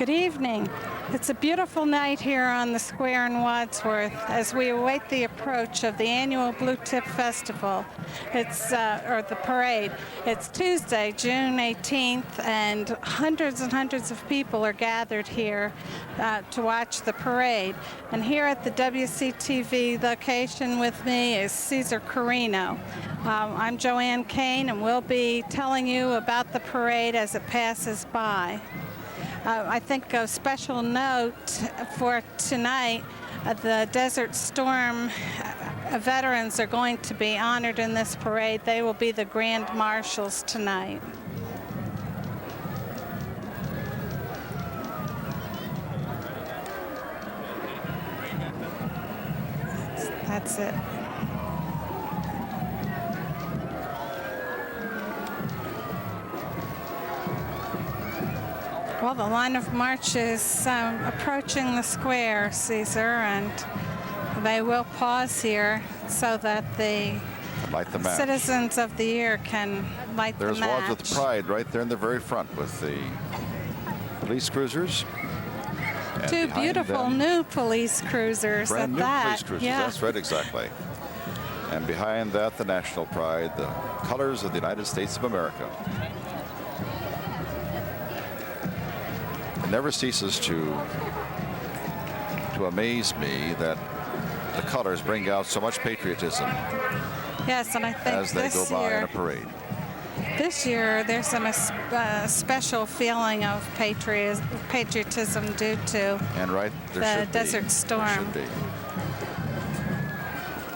Good evening. It's a beautiful night here on the square in Wadsworth as we await the approach of the annual Blue Tip Festival. It's or the parade. It's Tuesday, June 18th, and hundreds of people are gathered here to watch the parade. And here at the WCTV location with me is Cesar Carino. I'm Joanne Kane, and we'll be telling you about the parade as it passes by. I think a special note for tonight, the Desert Storm veterans are going to be honored in this parade. They will be the Grand Marshals tonight. That's it. Well, the line of march is approaching the square, Caesar, and they will pause here so that the citizens of the year can light the match. There's Wadsworth Pride right there in the very front with the police cruisers. And two beautiful new police cruisers at brand new that. Police cruisers, yeah. That's right, exactly. And behind that, the national pride, the colors of the United States of America. It never ceases to amaze me that the colors bring out so much patriotism. Yes, and I think as they go by in a parade. This year, there's a special feeling of patriotism due to the Desert Storm. There should be.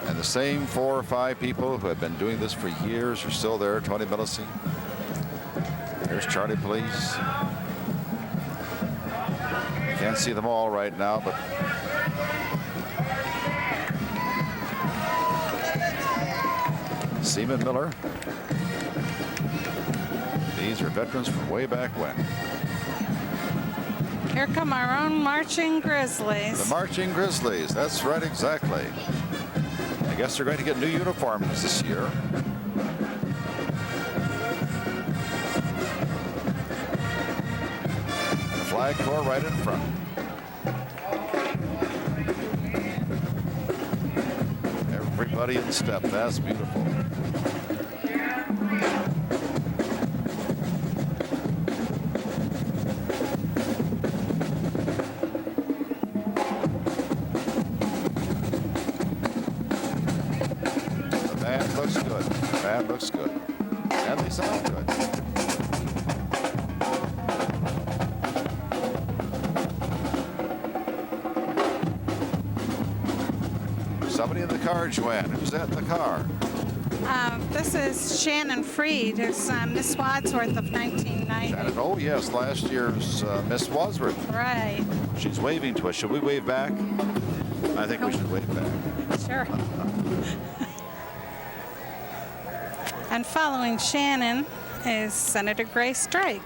And the same 4 or 5 people who have been doing this for years are still there. Tony Millicey. There's Charlie Police. Can't see them all right now, but Seaman Miller. These are veterans from way back when. Here come our own Marching Grizzlies. The Marching Grizzlies, that's right, exactly. I guess they're going to get new uniforms this year. Flag corps right in front. Everybody in step. That's beautiful. The band looks good. The band looks good. And they sound good. Somebody in the car, Joanne. Who's that in the car? This is Shannon Freed, who's Miss Wadsworth of 1990. Shannon, oh yes, last year's Miss Wadsworth. Right. She's waving to us. Should we wave back? I think we should wave back. Sure. And following Shannon is Senator Grace Drake.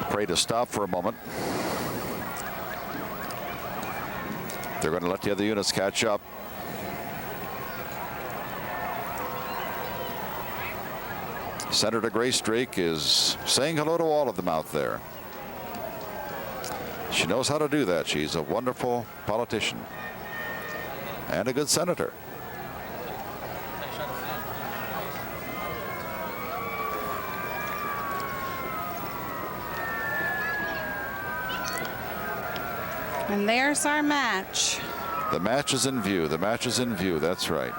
Parade to stop for a moment. They're going to let the other units catch up. Senator Grace Drake is saying hello to all of them out there. She knows how to do that. She's a wonderful politician and a good senator. And there's our match. The match is in view. The match is in view. That's right.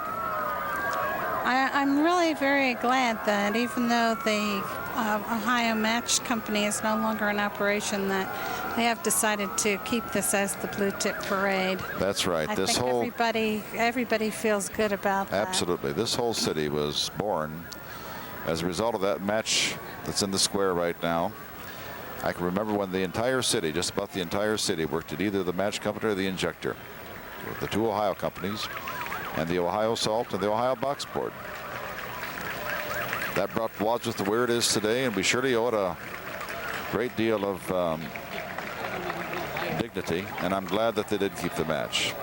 I'm really very glad that even though the Ohio Match Company is no longer in operation, that they have decided to keep this as the Blue Tip Parade. That's right. I think everybody feels good about that. Absolutely. This whole city was born as a result of that match that's in the square right now. I can remember when the entire city, just about the entire city, worked at either the match company or the injector, the 2 Ohio companies, and the Ohio Salt and the Ohio Box Board. That brought Wadsworth to where it is today, and we surely owe it a great deal of dignity, and I'm glad that they did keep the match.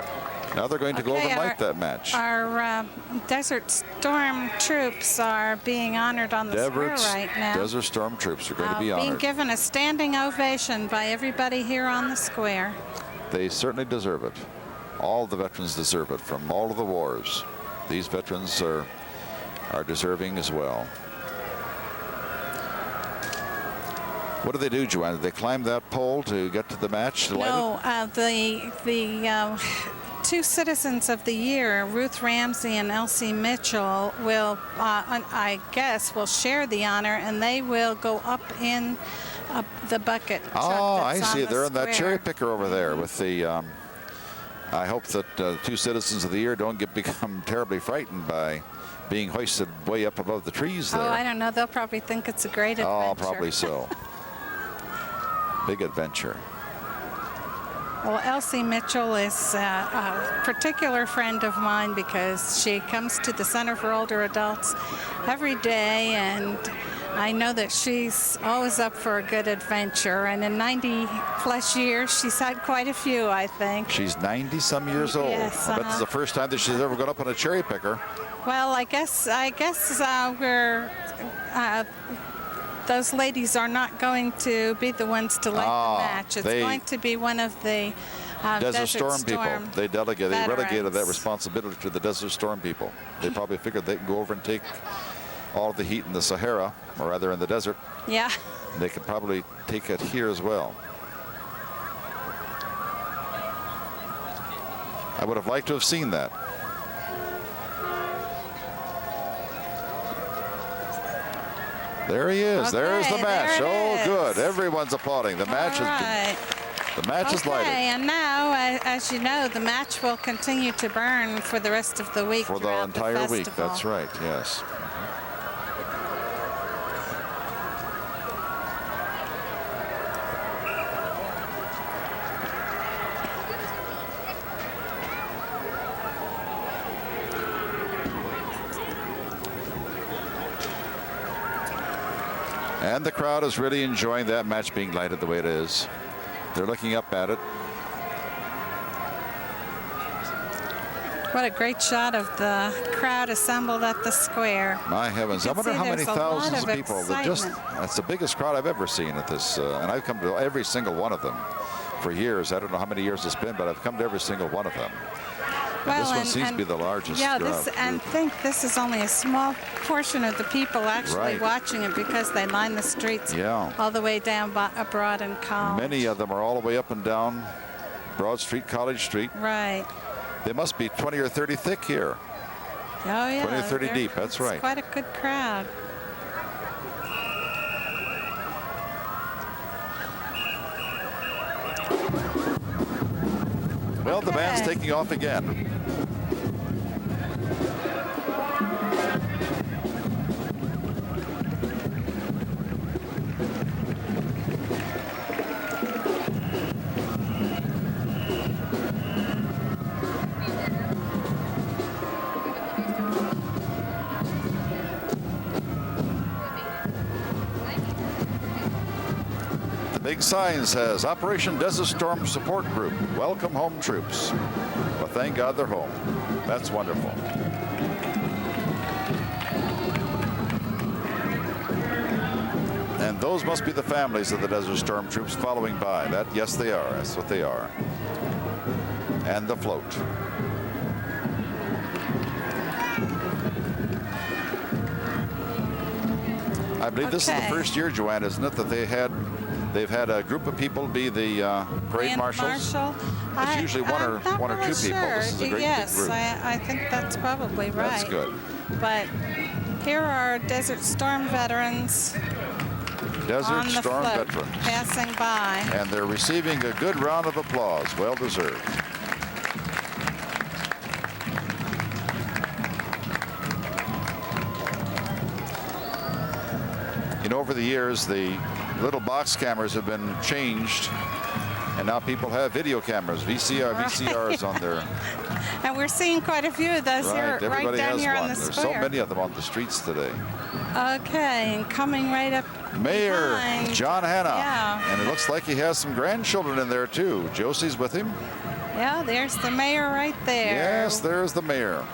Now they're going to go over and light that match. Our Desert Storm troops are being honored on the square right now. Desert Storm troops are going to be honored. Being given a standing ovation by everybody here on the square. They certainly deserve it. All the veterans deserve it from all of the wars. These veterans are deserving as well. What do they do, Joanna? Do they climb that pole to get to the match to light it? The two Citizens of the Year, Ruth Ramsey and Elsie Mitchell, will, I guess, will share the honor, and they will go up in the bucket truck. Oh, I that's see. on the They're in that square. cherry picker over there with the. I hope that two Citizens of the Year don't become terribly frightened by being hoisted way up above the trees there. Oh, I don't know. They'll probably think it's a great adventure. Oh, probably so. Big adventure. Well, Elsie Mitchell is a particular friend of mine because she comes to the Center for Older Adults every day, and I know that she's always up for a good adventure. And in 90-plus years, she's had quite a few, I think. She's 90-some years old. Yes, I bet this is the first time that she's ever gone up on a cherry picker. Well, I guess we're. Those ladies are not going to be the ones to light the match. It's going to be one of the Desert Storm people. They relegated that veterans. responsibility to the Desert Storm people. They probably figured they can go over and take all the heat in the Sahara, or rather in the desert. Yeah. They could probably take it here as well. I would have liked to have seen that. There he is. Okay, there's the match. there it Oh, good. is. Everyone's applauding. The match is lighted. And now, as you know, the match will continue to burn for the rest of the week. For the entire week. That's right. Yes. And the crowd is really enjoying that match being lighted the way it is. They're looking up at it. What a great shot of the crowd assembled at the square. My heavens, I wonder how many thousands of people. Excitement. That's the biggest crowd I've ever seen at this. And I've come to every single one of them for years. I don't know how many years it's been, but I've come to every single one of them. Well, this one seems to be the largest. Yeah, and think this is only a small portion of the people actually watching it because they line the streets all the way down Broad and College. Many of them are all the way up and down Broad Street, College Street. Right. They must be 20 or 30 thick here. Oh, yeah. 20 or 30 deep, that's right. It's quite a good crowd. Well, the band's taking off again. Big sign says, Operation Desert Storm Support Group. Welcome home, troops. But thank God they're home. That's wonderful. And those must be the families of the Desert Storm troops following by. Yes, they are. That's what they are. And the float. I believe this is the first year, Joanne, isn't it, that they've had a group of people be the parade marshals. It's usually one or two people. This is a great big group. I think that's probably right. That's good. But here are Desert Storm veterans. Desert Storm veterans passing by, and they're receiving a good round of applause. Well deserved. You know, over the years, the little box cameras have been changed, and now people have video cameras, VCRs on their. And we're seeing quite a few of those here, right down here on the square. There's so many of them on the streets today. Okay, and coming right up. Mayor behind. John Hanna. Yeah. And it looks like he has some grandchildren in there too. Josie's with him. Yeah, there's the mayor right there. Yes, there's the mayor.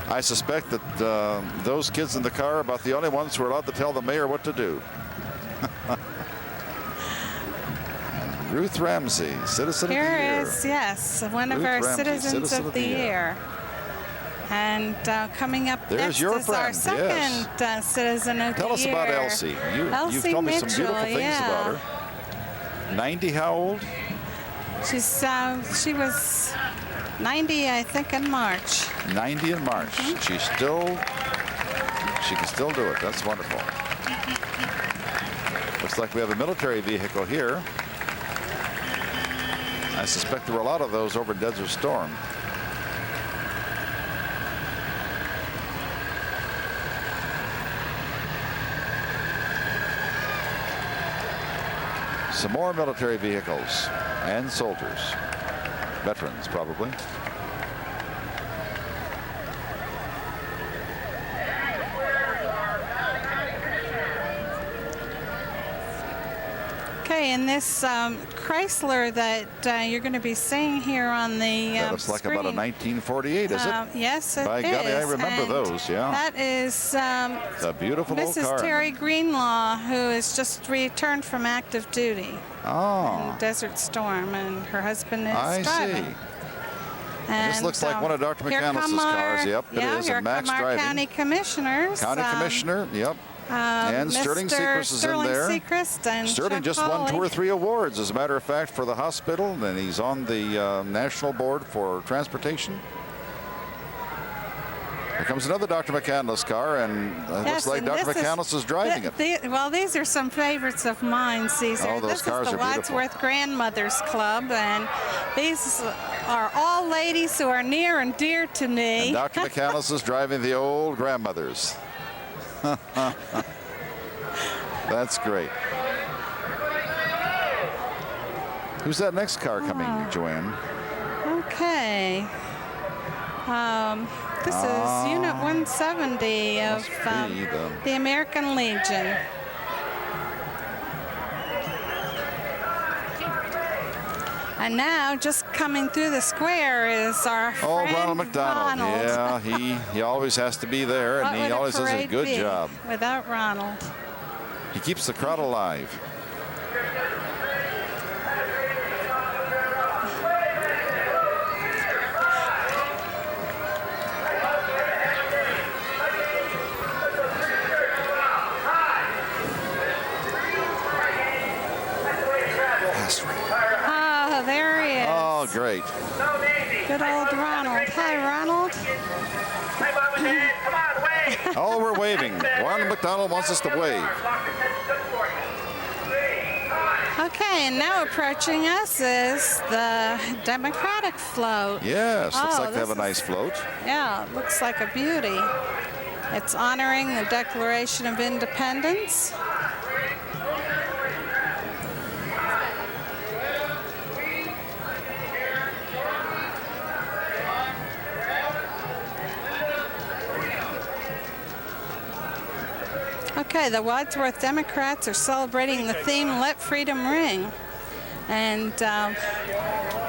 I suspect that those kids in the car are about the only ones who are allowed to tell the mayor what to do. Ruth Ramsey, Citizen of the Year. Here is, yes, one of Ruth our Ramsey, Citizens of the Year. And coming up There's next your is our friend, second yes. Citizen of Tell the us Year. about Elsie. You've Elsie told me some Mitchell, beautiful things yeah. about her. 90, how old? She was 90, I think, in March. 90 in March. She can still do it. That's wonderful. Looks like we have a military vehicle here. I suspect there were a lot of those over in Desert Storm. Some more military vehicles and soldiers. Veterans, probably. Okay, and this Chrysler that you're going to be seeing here on the That looks like screen. about a 1948, is it? Yes, it is. By golly, I remember And those, yeah. That is It's a beautiful old car. Mrs. Terry Greenlaw, who has just returned from active duty Oh, in Desert Storm, and her husband is I driving. see. And, This looks like one of Dr. here McCandless's come cars. our- Yep, it yeah, is. Here And Max come our driving. county commissioners. County Commissioner, yep. And Sterling Mr. Seacrest is in Sterling there. Seacrest and Sterling Chuck just won Hawley. 2 or 3 awards, as a matter of fact, for the hospital, and he's on the National Board for Transportation. Here comes another Dr. McCandless car, and it Yes, looks like and Dr. this McCandless is driving it. Well, these are some favorites of mine, Caesar. Oh, those this cars is are the beautiful. Wadsworth Grandmothers Club, and these are all ladies who are near and dear to me. And Dr. McCandless is driving the old grandmothers. That's great. Who's that next car coming, Joanne? Okay. This is Unit 170 of Must be the American Legion. And now, just coming through the square is our friend Ronald McDonald. Ronald. Yeah, he always has to be there, What and he would always does a parade good be job. without Ronald? He keeps the crowd alive. Oh, there he is. Oh, great. Good old Ronald. Hi, Ronald. Oh, we're waving. Ronald McDonald wants us to wave. Okay, and now approaching us is the Democratic float. Yes, looks Oh, like they have a this nice is- float. Yeah, it looks like a beauty. It's honoring the Declaration of Independence. Okay, the Wadsworth Democrats are celebrating the theme Let Freedom Ring. And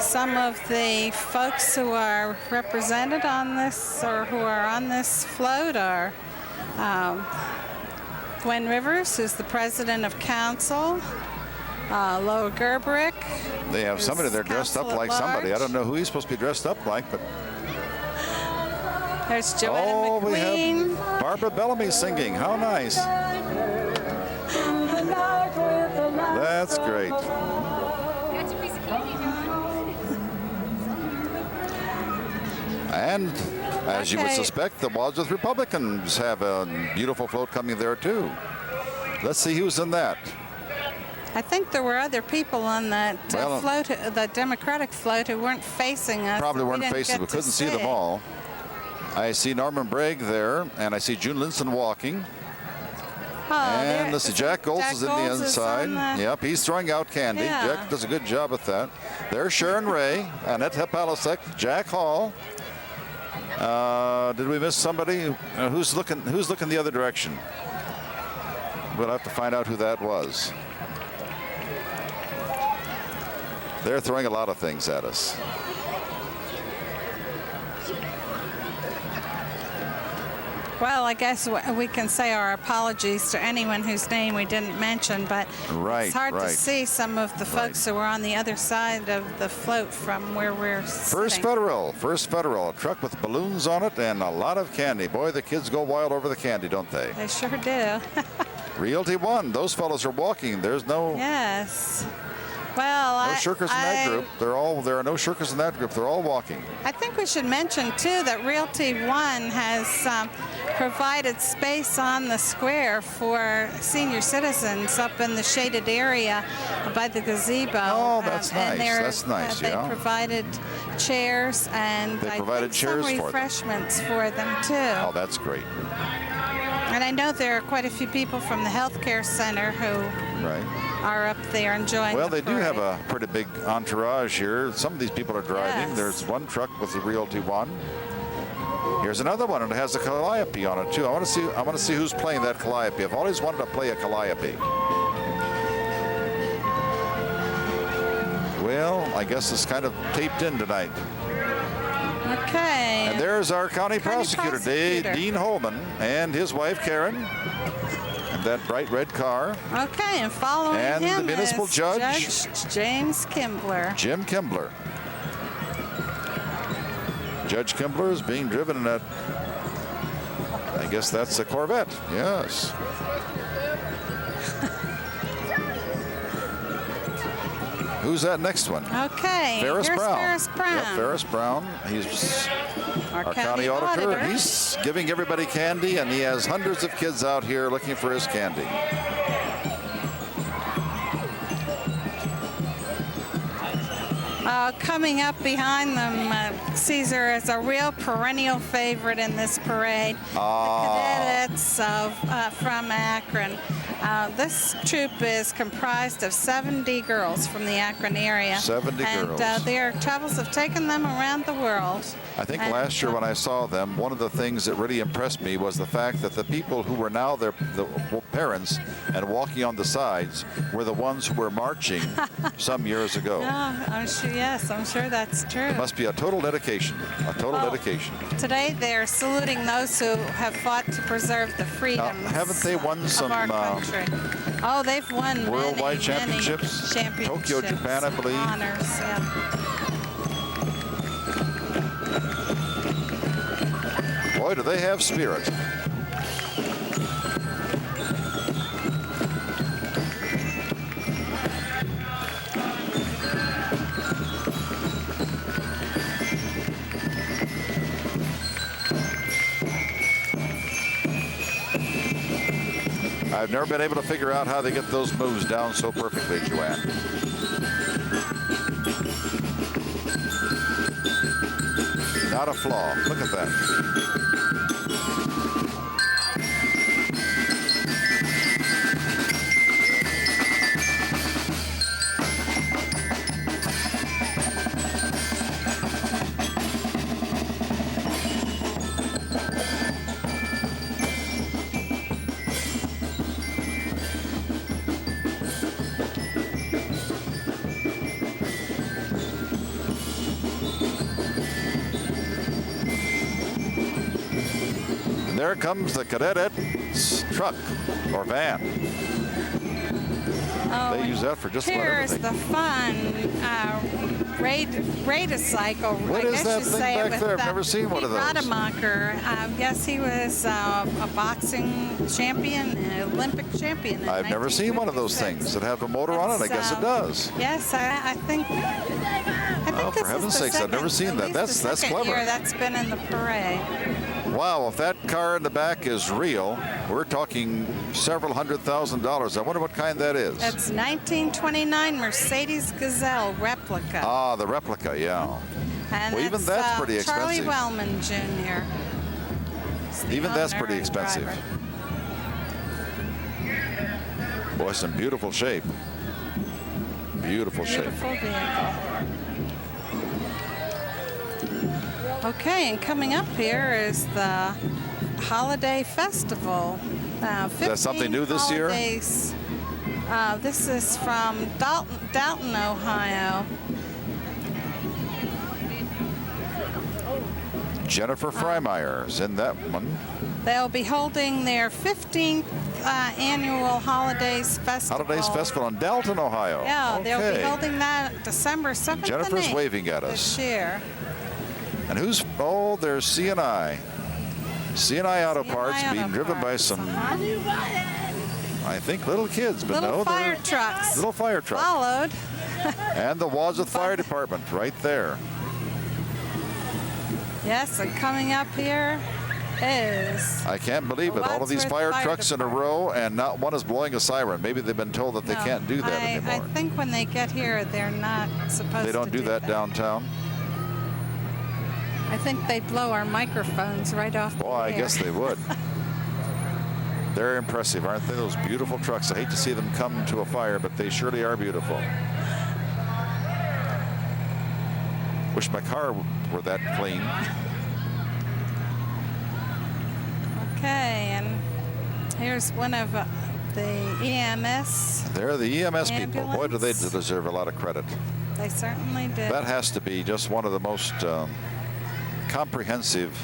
some of the folks who are represented on this, or who are on this float, are Gwen Rivers, who's the president of council, Loa Gerberick. They have somebody there dressed up Council at like somebody. I large. don't know who he's supposed to be dressed up like, but There's Joanna oh, we McQueen. have Barbara Bellamy singing. How nice. That's great. And as you would Okay. suspect, the Wadsworth Republicans have a beautiful float coming there too. Let's see who's in that. I think there were other people on that Well, float, the Democratic float, who weren't facing us. Probably that we weren't didn't facing. get We to couldn't see them all. I see Norman Bragg there, and I see June Linson walking. Oh, there- And let's see, Jack Goltz is in the Goltz is inside. on the- Yep, he's throwing out candy. Yeah. Jack does a good job at that. There's Sharon Ray, Annette Hepalisek, Jack Hall. Did we miss somebody? Who's looking the other direction? We'll have to find out who that was. They're throwing a lot of things at us. Well, I guess we can say our apologies to anyone whose name we didn't mention, but it's hard to see some of the folks who were on the other side of the float from where we're sitting. First Federal, a truck with balloons on it and a lot of candy. Boy, the kids go wild over the candy, don't they? They sure do. Realty One, those fellows are walking. There's no... Yes. Well, no shirkers in that group. There are no shirkers in that group. They're all walking. I think we should mention too that Realty One has provided space on the square for senior citizens up in the shaded area by the gazebo. Oh, that's nice. That's nice. They provided chairs and they provided chairs some refreshments for them too. Oh, that's great. And I know there are quite a few people from the healthcare center who are up there enjoying Well, the they do have a pretty big entourage here. Some of these people are driving. Yes. There's one truck with the Realty One. Here's another one, and it has a calliope on it too. I want to see who's playing that calliope. I've always wanted to play a calliope. Well, I guess it's kind of taped in tonight. Okay. And there's our county prosecutor, Dean Holman, and his wife, Karen, and that bright red car. Okay, and following and him the municipal is judge, James Kimbler. Jim Kimbler. Judge Kimbler is being driven in that, I guess that's a Corvette, yes. Who's that next one? Okay, Ferris Brown. Ferris Brown. Yep, Ferris Brown. He's our county auditor. He's giving everybody candy, and he has hundreds of kids out here looking for his candy. Coming up behind them, Caesar is a real perennial favorite in this parade. The cadets from Akron. This troop is comprised of 70 girls from the Akron area. 70 girls. And their travels have taken them around the world. I think last year when I saw them, one of the things that really impressed me was the fact that the people who were now the parents and walking on the sides were the ones who were marching some years ago. I'm sure, yes, I'm sure that's true. It must be a total dedication, dedication. Today they're saluting those who have fought to preserve the freedoms haven't they won some of our country. Oh, they've won worldwide many championships? Tokyo, Japan, I believe. Honors, yeah. Boy, do they have spirit. I've never been able to figure out how they get those moves down so perfectly, Joanne. Not a flaw. Look at that. There comes the cadet's truck or van. They use that for just about everything. Here's the fun Radacycle. What is that thing back there? I've never seen one of those. Rademacher. Yes, he was a boxing champion, an Olympic champion. I've never seen one of those things that have a motor on it. I guess it does. Yes, I think. Oh, for heaven's sakes, I've never seen that. That's clever. Year that's been in the parade. Wow, if that car in the back is real, we're talking several $100,000. I wonder what kind that is. That's 1929 Mercedes Gazelle replica. Ah, the replica, yeah. And well, even that's pretty expensive. Charlie Wellman Jr. Even that's pretty expensive. Boy, some beautiful shape. Beautiful shape. Beautiful vehicle. Okay, and coming up here is the Holiday Festival. Is that something new this year? This is from Dalton, Ohio. Jennifer Freymeyer's in that one. They'll be holding their 15th annual Holidays Festival. Holidays Festival in Dalton, Ohio. Yeah, okay. they'll be holding that December 7th Jennifer's and 8th waving at us. this year. And who's, oh, there's C&I. C&I Auto Parts being driven by some, I think, little kids, but little no, fire they're trucks. little fire trucks. Followed. And the Wadsworth Fire Department right there. Yes, and coming up here is... I can't believe it. All of these Wadsworth fire trucks in a row, and not one is blowing a siren. Maybe they've been told that they can't do that anymore. I think when they get here, they're not supposed to. They don't do that downtown? I think they blow our microphones right off the Well, I air. guess they would. They're impressive, aren't they? Those beautiful trucks. I hate to see them come to a fire, but they surely are beautiful. Wish my car were that clean. Okay, and here's one of the EMS. They're the EMS people. Boy, do they ambulance. deserve a lot of credit. They certainly did. That has to be just one of the most comprehensive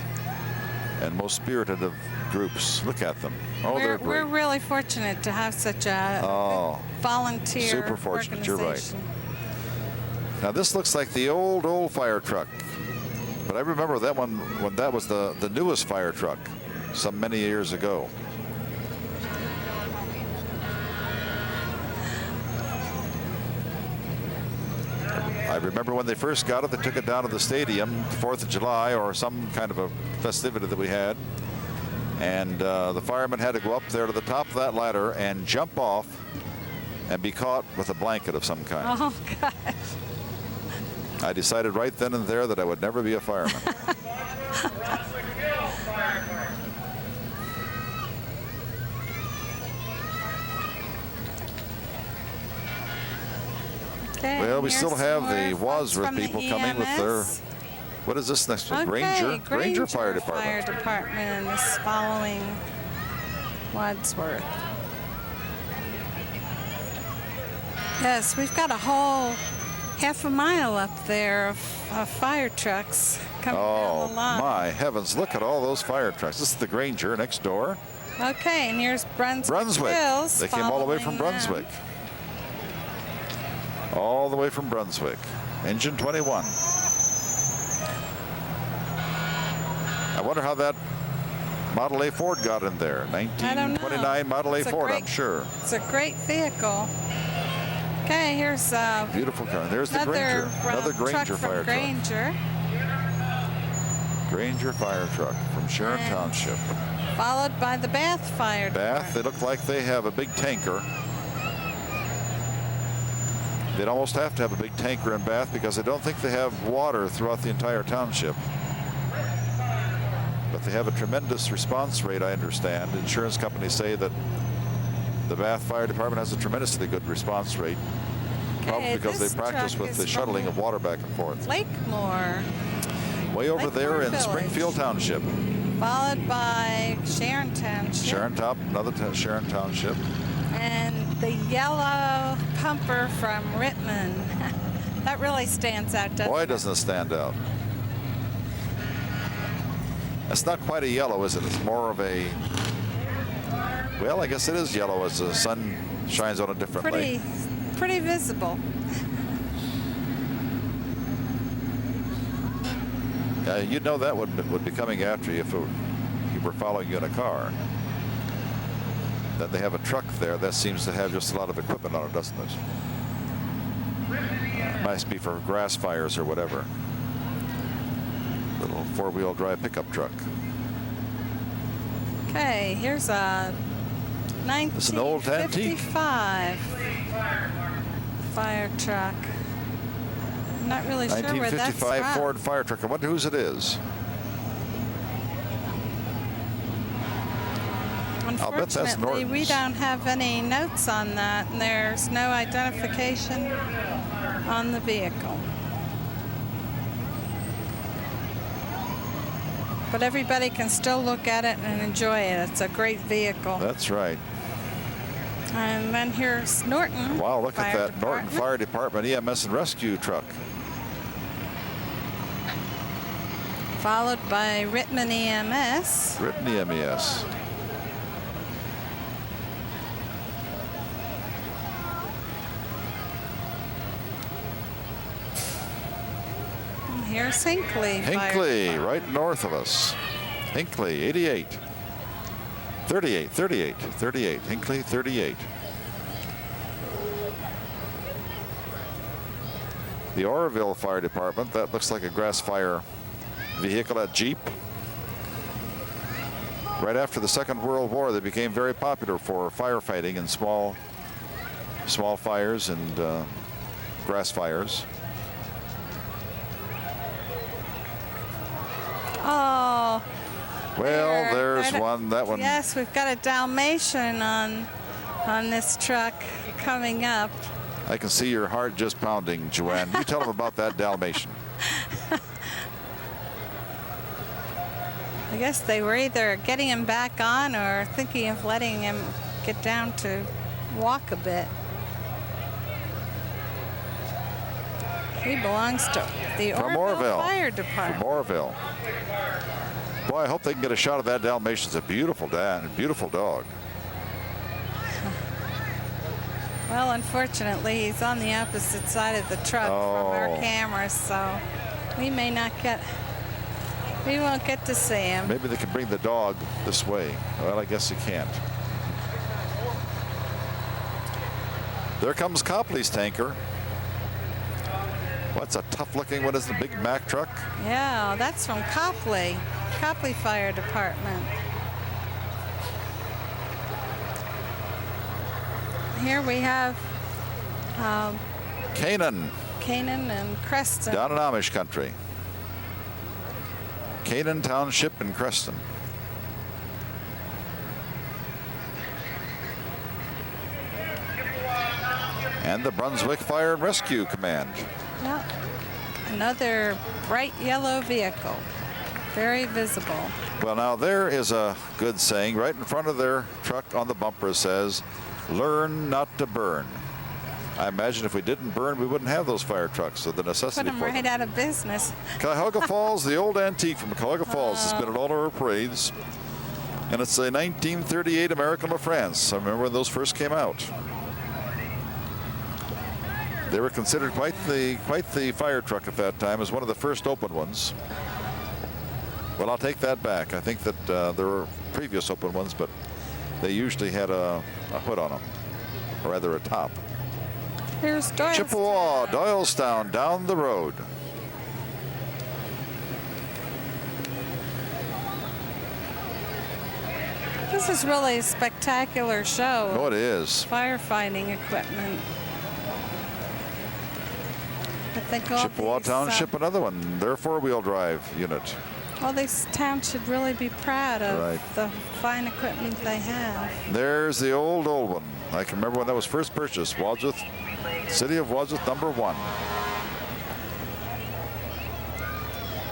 and most spirited of groups. Look at them. Oh, they're great. We're really fortunate to have such a volunteer super fortunate. You're right. organization. Now this looks like the old fire truck, but I remember that one when that was the newest fire truck some many years ago. I remember when they first got it, they took it down to the stadium, 4th of July or some kind of a festivity that we had. And the firemen had to go up there to the top of that ladder and jump off and be caught with a blanket of some kind. Oh, gosh. I decided right then and there that I would never be a fireman. Okay, Well, we here's still have some the more Wadsworth folks from people the coming with their, EMS. what is this next one? Okay, Granger Fire Department. Fire Department is following Wadsworth. Yes, we've got a whole half a mile up there of fire trucks coming down the line. My heavens, look at all those fire trucks. This is the Granger next door. Okay, and here's Brunswick Hills. They came all the way from following them. Brunswick. All the way from Brunswick. Engine 21. I wonder how that Model A Ford got in there. 1929 Model A Ford, I'm sure. It's a great vehicle. Okay, here's beautiful car. There's the Granger. Another Granger fire truck. Granger fire truck from Sharon Township. Followed by the Bath Fire Bath, they look like they have a big tanker. They'd almost have to have a big tanker in Bath because I don't think they have water throughout the entire township. But they have a tremendous response rate, I understand. Insurance companies say that the Bath Fire Department has a tremendously good response rate. Probably because they practice with the shuttling of water back and forth. Lakemore. Way over there in Village. Springfield Township. Followed by Sharon Township. Another Sharon Township. And the yellow pumper from Rittman. That really stands out, doesn't it? Boy, doesn't it stand out. That's not quite a yellow, is it? It's more of a, well, I guess it is yellow as the sun shines on it differently. Pretty visible. Yeah, you'd know that would be coming after you if you were following you in a car. Then they have a truck there that seems to have just a lot of equipment on it, doesn't it? Must be for grass fires or whatever. Little four-wheel drive pickup truck. Okay, here's a 1955 fire truck. I'm not really sure where that's 1955 from. Ford fire truck. I wonder whose it is. I'll bet that's Unfortunately, we Norton's. don't have any notes on that, and there's no identification on the vehicle. But everybody can still look at it and enjoy it. It's a great vehicle. That's right. And then here's Norton. Wow, look at Fire that Norton Department. Fire Department EMS and rescue truck. followed by Rittman EMS. Written EMS. Here's Hinckley. Hinckley, right north of us. Hinckley, 88. 38, 38, 38. Hinckley, 38. The Oroville Fire Department, that looks like a grass fire vehicle, a Jeep. Right after the Second World War, they became very popular for firefighting and small fires and grass fires. Oh. Well, there's one. That one. Yes, we've got a Dalmatian on this truck coming up. I can see your heart just pounding, Joanne. You tell them about that Dalmatian. I guess they were either getting him back on or thinking of letting him get down to walk a bit. He belongs to the Oroville Fire Department. From Oroville. Boy, I hope they can get a shot of that Dalmatian. It's a beautiful dog. Well, unfortunately, he's on the opposite side of the truck from our cameras, so we won't get to see him. Maybe they can bring the dog this way. Well, I guess you can't. There comes Copley's tanker. What's a tough-looking one? Is the big Mack truck? Yeah, that's from Copley Fire Department. Here we have Canaan and Creston. down in Amish country. Canaan Township in Creston. And the Brunswick Fire and Rescue Command. Well, another bright yellow vehicle, very visible. Well, now there is a good saying right in front of their truck on the bumper. Says, "Learn not to burn." I imagine if we didn't burn, we wouldn't have those fire trucks. So the necessity Put them for right them. out of business. Cuyahoga Falls, the old antique from Cuyahoga Falls, has been at all of our parades, and it's a 1938 American La France. I remember when those first came out. They were considered quite the fire truck at that time, as one of the first open ones. Well, I'll take that back. I think that there were previous open ones, but they usually had a hood on them, or rather a top. Here's Doylestown. Chippewa, Doylestown, down the road. This is really a spectacular show. Oh, it is. Firefighting equipment. I think all Chippewa these, Township, another one. Their four-wheel drive unit. All these towns should really be proud of Right. the fine equipment they have. There's the old one. I can remember when that was first purchased. Wadsworth, City of Wadsworth, #1.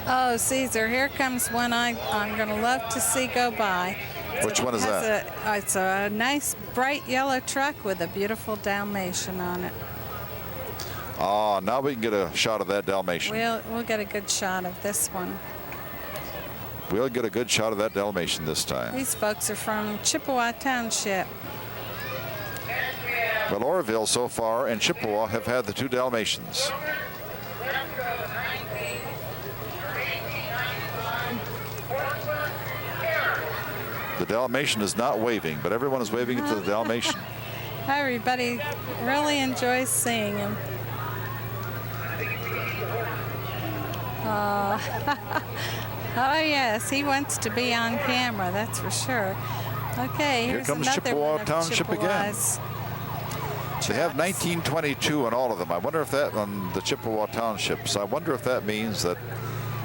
Oh, Caesar, here comes one I'm going to love to see go by. Which one is that? It's a nice bright yellow truck with a beautiful Dalmatian on it. Ah, now we can get a shot of that Dalmatian. We'll get a good shot of this one. We'll get a good shot of that Dalmatian this time. These folks are from Chippewa Township. Well, Oroville so far and Chippewa have had the two Dalmatians. The Dalmatian is not waving, but everyone is waving to the Dalmatian. Everybody really enjoys seeing him. Oh, yes, he wants to be on camera, that's for sure. Okay, Here here's comes another Chippewa one of Township again. Chippewa's. They have 1922 on all of them. I wonder if that, on the Chippewa Townships, I wonder if that means that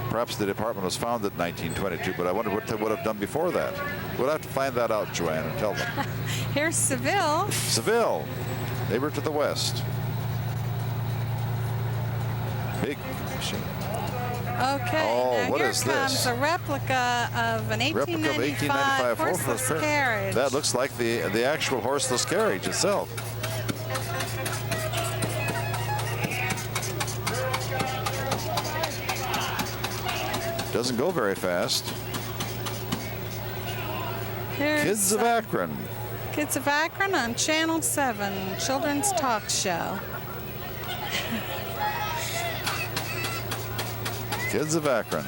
perhaps the department was founded in 1922, but I wonder what they would have done before that. We'll have to find that out, Joanne, and tell them. Here's Seville. Seville, neighbor to the west. Big machine. Okay, Oh, now what here is comes this? a replica of an 1895 horseless carriage. That looks like the actual horseless carriage itself. Doesn't go very fast. Here's Kids of Akron. Kids of Akron on Channel 7, children's talk show. Kids of Akron.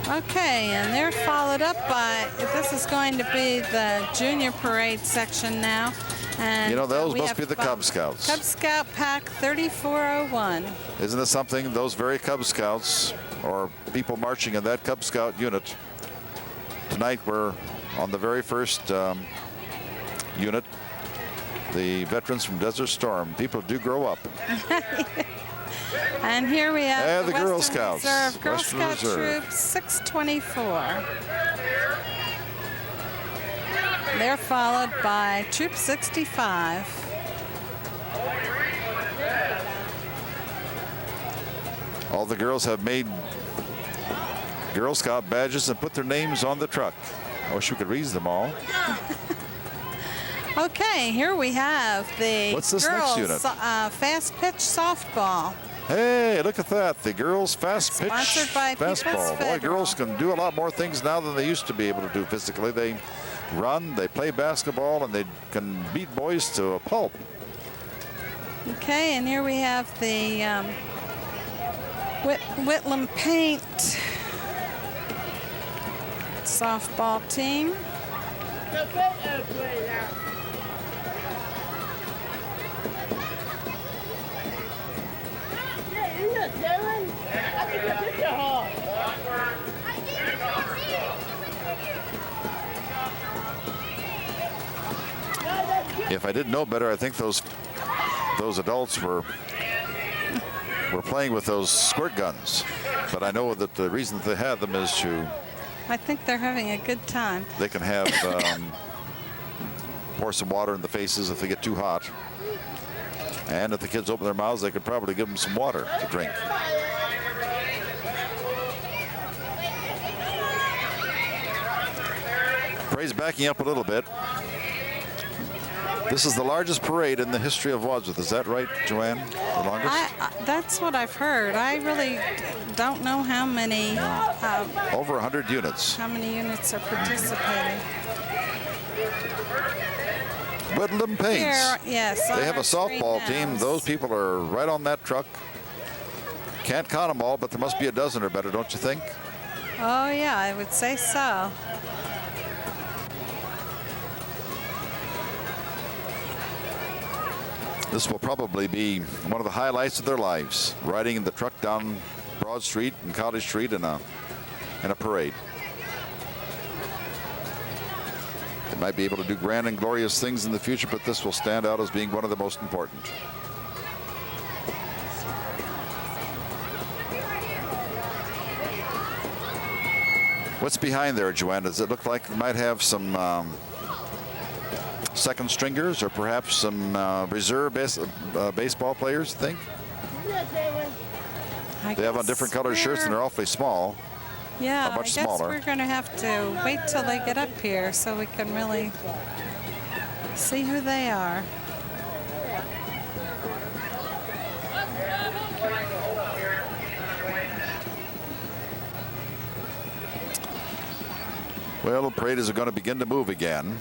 Okay, and they're followed up by, this is going to be the junior parade section now. And You know, those we must have, be the Cub Scouts. Cub Scout Pack 3401. Isn't it something? Those very Cub Scouts, or people marching in that Cub Scout unit, tonight we're on the very first unit, the veterans from Desert Storm. People do grow up. And here we have the Girl Western Scouts. Reserve, Girl Western Scout Reserve. Troop 624. They're followed by Troop 65. All the girls have made Girl Scout badges and put their names on the truck. I wish we could read them all. Okay, here we have the What's this girls' next unit? fast pitch softball. Hey, look at that. The girls fast pitch Sponsored by People's fastball. Boy, Federal. girls can do a lot more things now than they used to be able to do physically. They run, they play basketball, and they can beat boys to a pulp. Okay, and here we have the Whitlam Paint softball team. If I didn't know better, I think those adults were playing with those squirt guns. But I know that the reason they had them is I think they're having a good time. they can have pour some water in the faces if they get too hot. And if the kids open their mouths, they could probably give them some water to drink. Parade's backing up a little bit. This is the largest parade in the history of Wadsworth. Is that right, Joanne? The longest? That's what I've heard. I really don't know how many Over 100 units. how many units are participating. Woodland Paints. Here, yes. They on have a our screen softball now. team. Those people are right on that truck. Can't count them all, but there must be a dozen or better, don't you think? Oh yeah, I would say so. This will probably be one of the highlights of their lives, riding in the truck down Broad Street and Cottage Street in a parade. They might be able to do grand and glorious things in the future, but this will stand out as being one of the most important. What's behind there, Joanne? Does it look like it might have some second stringers or perhaps some reserve baseball players, think? They have on different colored shirts and they're awfully small. Yeah, much I guess smaller. we're going to have to wait till they get up here so we can really see who they are. Well, the parade is going to begin to move again.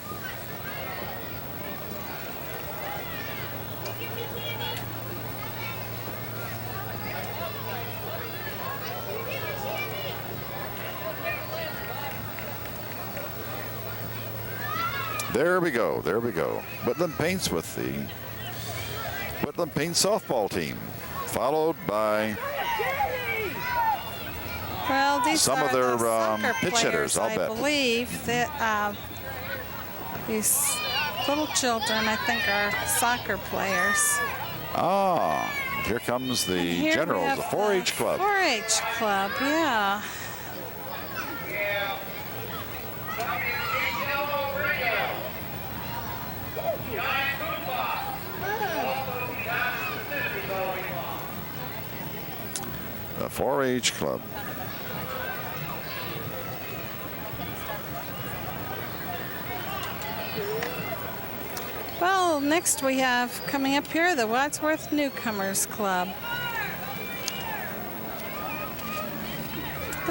There we go. There we go. Woodland Paints with the Woodland Paint softball team, followed by Well, these some are of their the soccer pitch hitters, players, I'll I bet. believe that these little children, I think, are soccer players. Ah, here comes the Here we Generals, have the 4-H club. 4-H club, yeah. The 4-H club. Well, next we have coming up here the Wadsworth Newcomers Club.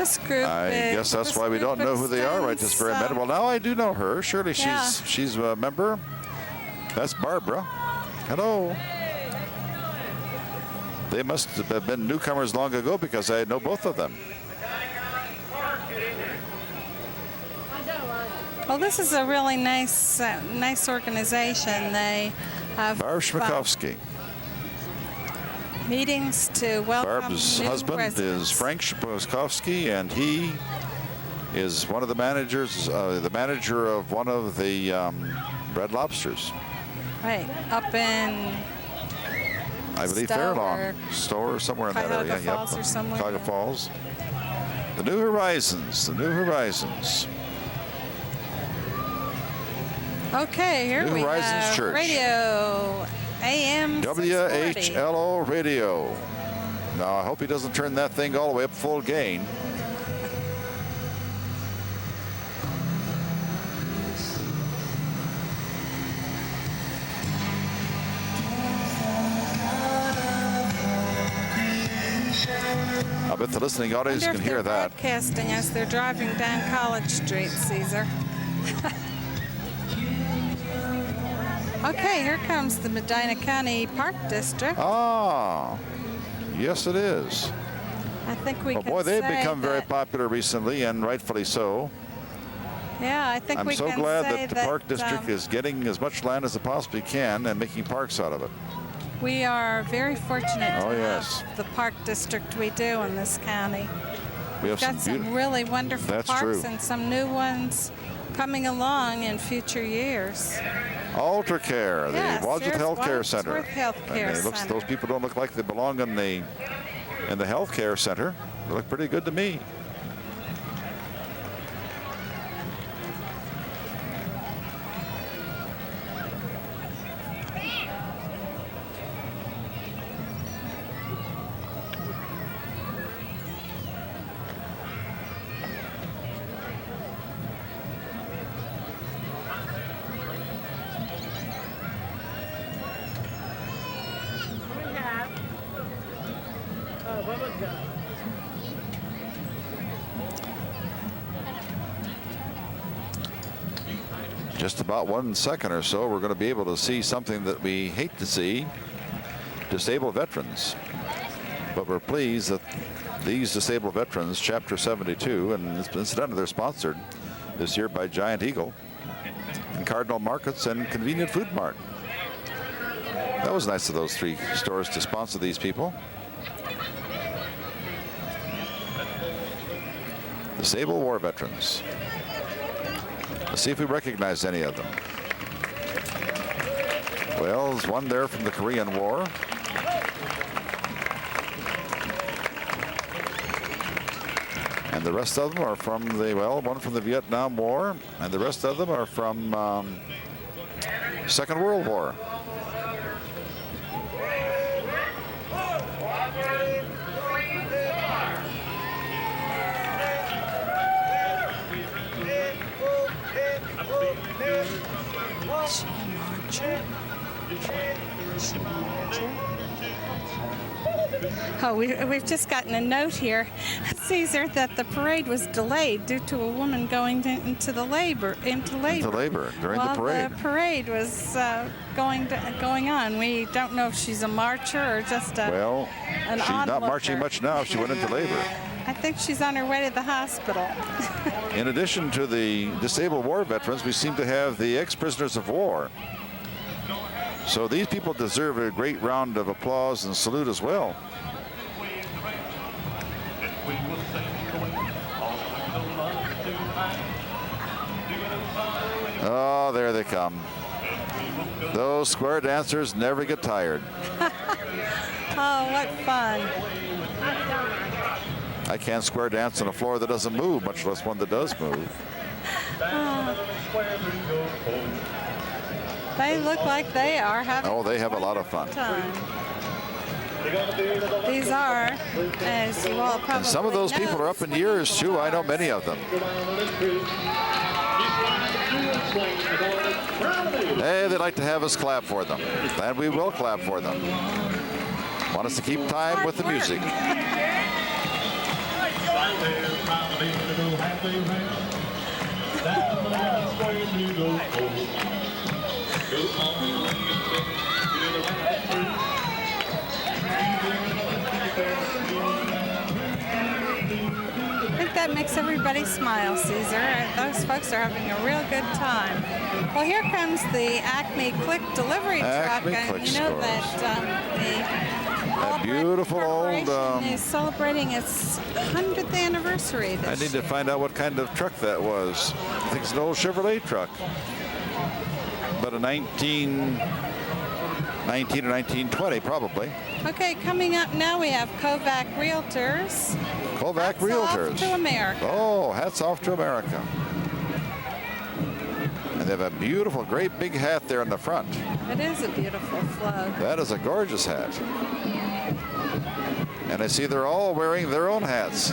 This group. I guess that's why we don't know who they are right this very minute. Well, now I do know her. Surely she's a member. That's Barbara. Hello. They must have been newcomers long ago because I know both of them. Well, this is a really nice organization. They have Barb Schmackowski. Meetings to welcome Barb's new husband residents. is Frank Schmackowski, and he is one of the managers, the manager of one of the Red Lobsters. Right, up in I believe Fairlawn store somewhere in that area. Cuyahoga Falls or somewhere. Cuyahoga Falls. The New Horizons. The New Horizons. Okay, here New we Horizons have Church. Radio AM 640. WHLO Radio. Now I hope he doesn't turn that thing all the way up full gain. I bet the listening audience Wonder can if hear they're that. broadcasting as they're driving down College Street, Caesar. Okay, here comes the Medina County Park District. Ah, yes it is. I think we Well, can boy, they've say become very that- popular recently, and rightfully so. Yeah, I think I'm we so can glad say that the Park District is getting as much land as it possibly can and making parks out of it. we are very fortunate Oh, to yes. have the Park District we do in this county. We have Got some really wonderful That's parks true. and some new ones coming along in future years. Alter Care, the Yes, Wadsworth there's Health Care Center. Wadsworth Health Care And Center. those people don't look like they belong in the health care center. They look pretty good to me. Just about 1 second or so, we're going to be able to see something that we hate to see, disabled veterans. But we're pleased that these disabled veterans, Chapter 72, and incidentally they're sponsored this year by Giant Eagle and Cardinal Markets and Convenient Food Mart. That was nice of those 3 stores to sponsor these people. Disabled war veterans. Let's see if we recognize any of them. Well, there's one there from the Korean War. And the rest of them are from the, well, one from the Vietnam War, and the rest of them are from Second World War. Oh, we've just gotten a note here, Caesar, that the parade was delayed due to a woman going into labor. During the parade. The parade was going on. We don't know if she's a marcher or just an she's not onlooker. marching much now. She went into labor. I think she's on her way to the hospital. In addition to the disabled war veterans, we seem to have the ex-prisoners of war. So these people deserve a great round of applause and salute as well. Oh, there they come. Those square dancers never get tired. Oh, what fun. I can't square dance on a floor that doesn't move, much less one that does move. They look like they are having Oh, they have a lot of fun. time. These are, as you all probably And some of those people are up in years, too. I know many of them. Hey, they like to have us clap for them. And we will clap for them. Want us to keep time with the music. I think that makes everybody smile, Caesar. Those folks are having a real good time. Well, here comes the Acme Click delivery Acme truck, Click and you know stores. that the Beautiful old. corporation is celebrating its 100th anniversary this I need to year. find out what kind of truck that was. I think it's an old Chevrolet truck, but a 1919 or 1920 probably. Okay, coming up now we have Kovac Realtors. Kovac Hats Realtors. off to America. Oh, hats off to America. And they have a beautiful, great big hat there in the front. It is a beautiful float. That is a gorgeous hat. And I see they're all wearing their own hats.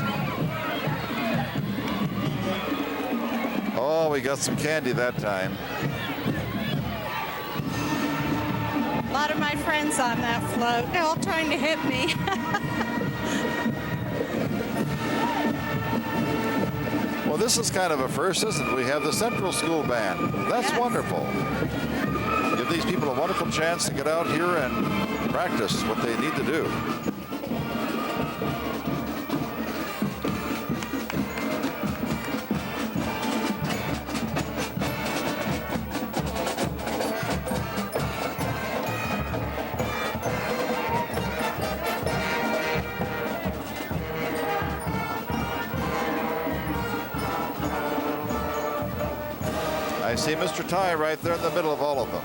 Oh, we got some candy that time. A lot of my friends on that float. They're all trying to hit me. Well, this is kind of a first, isn't it? We have the Central School Band. That's Yes. wonderful. Give these people a wonderful chance to get out here and practice what they need to do. I see Mr. Ty right there in the middle of all of them.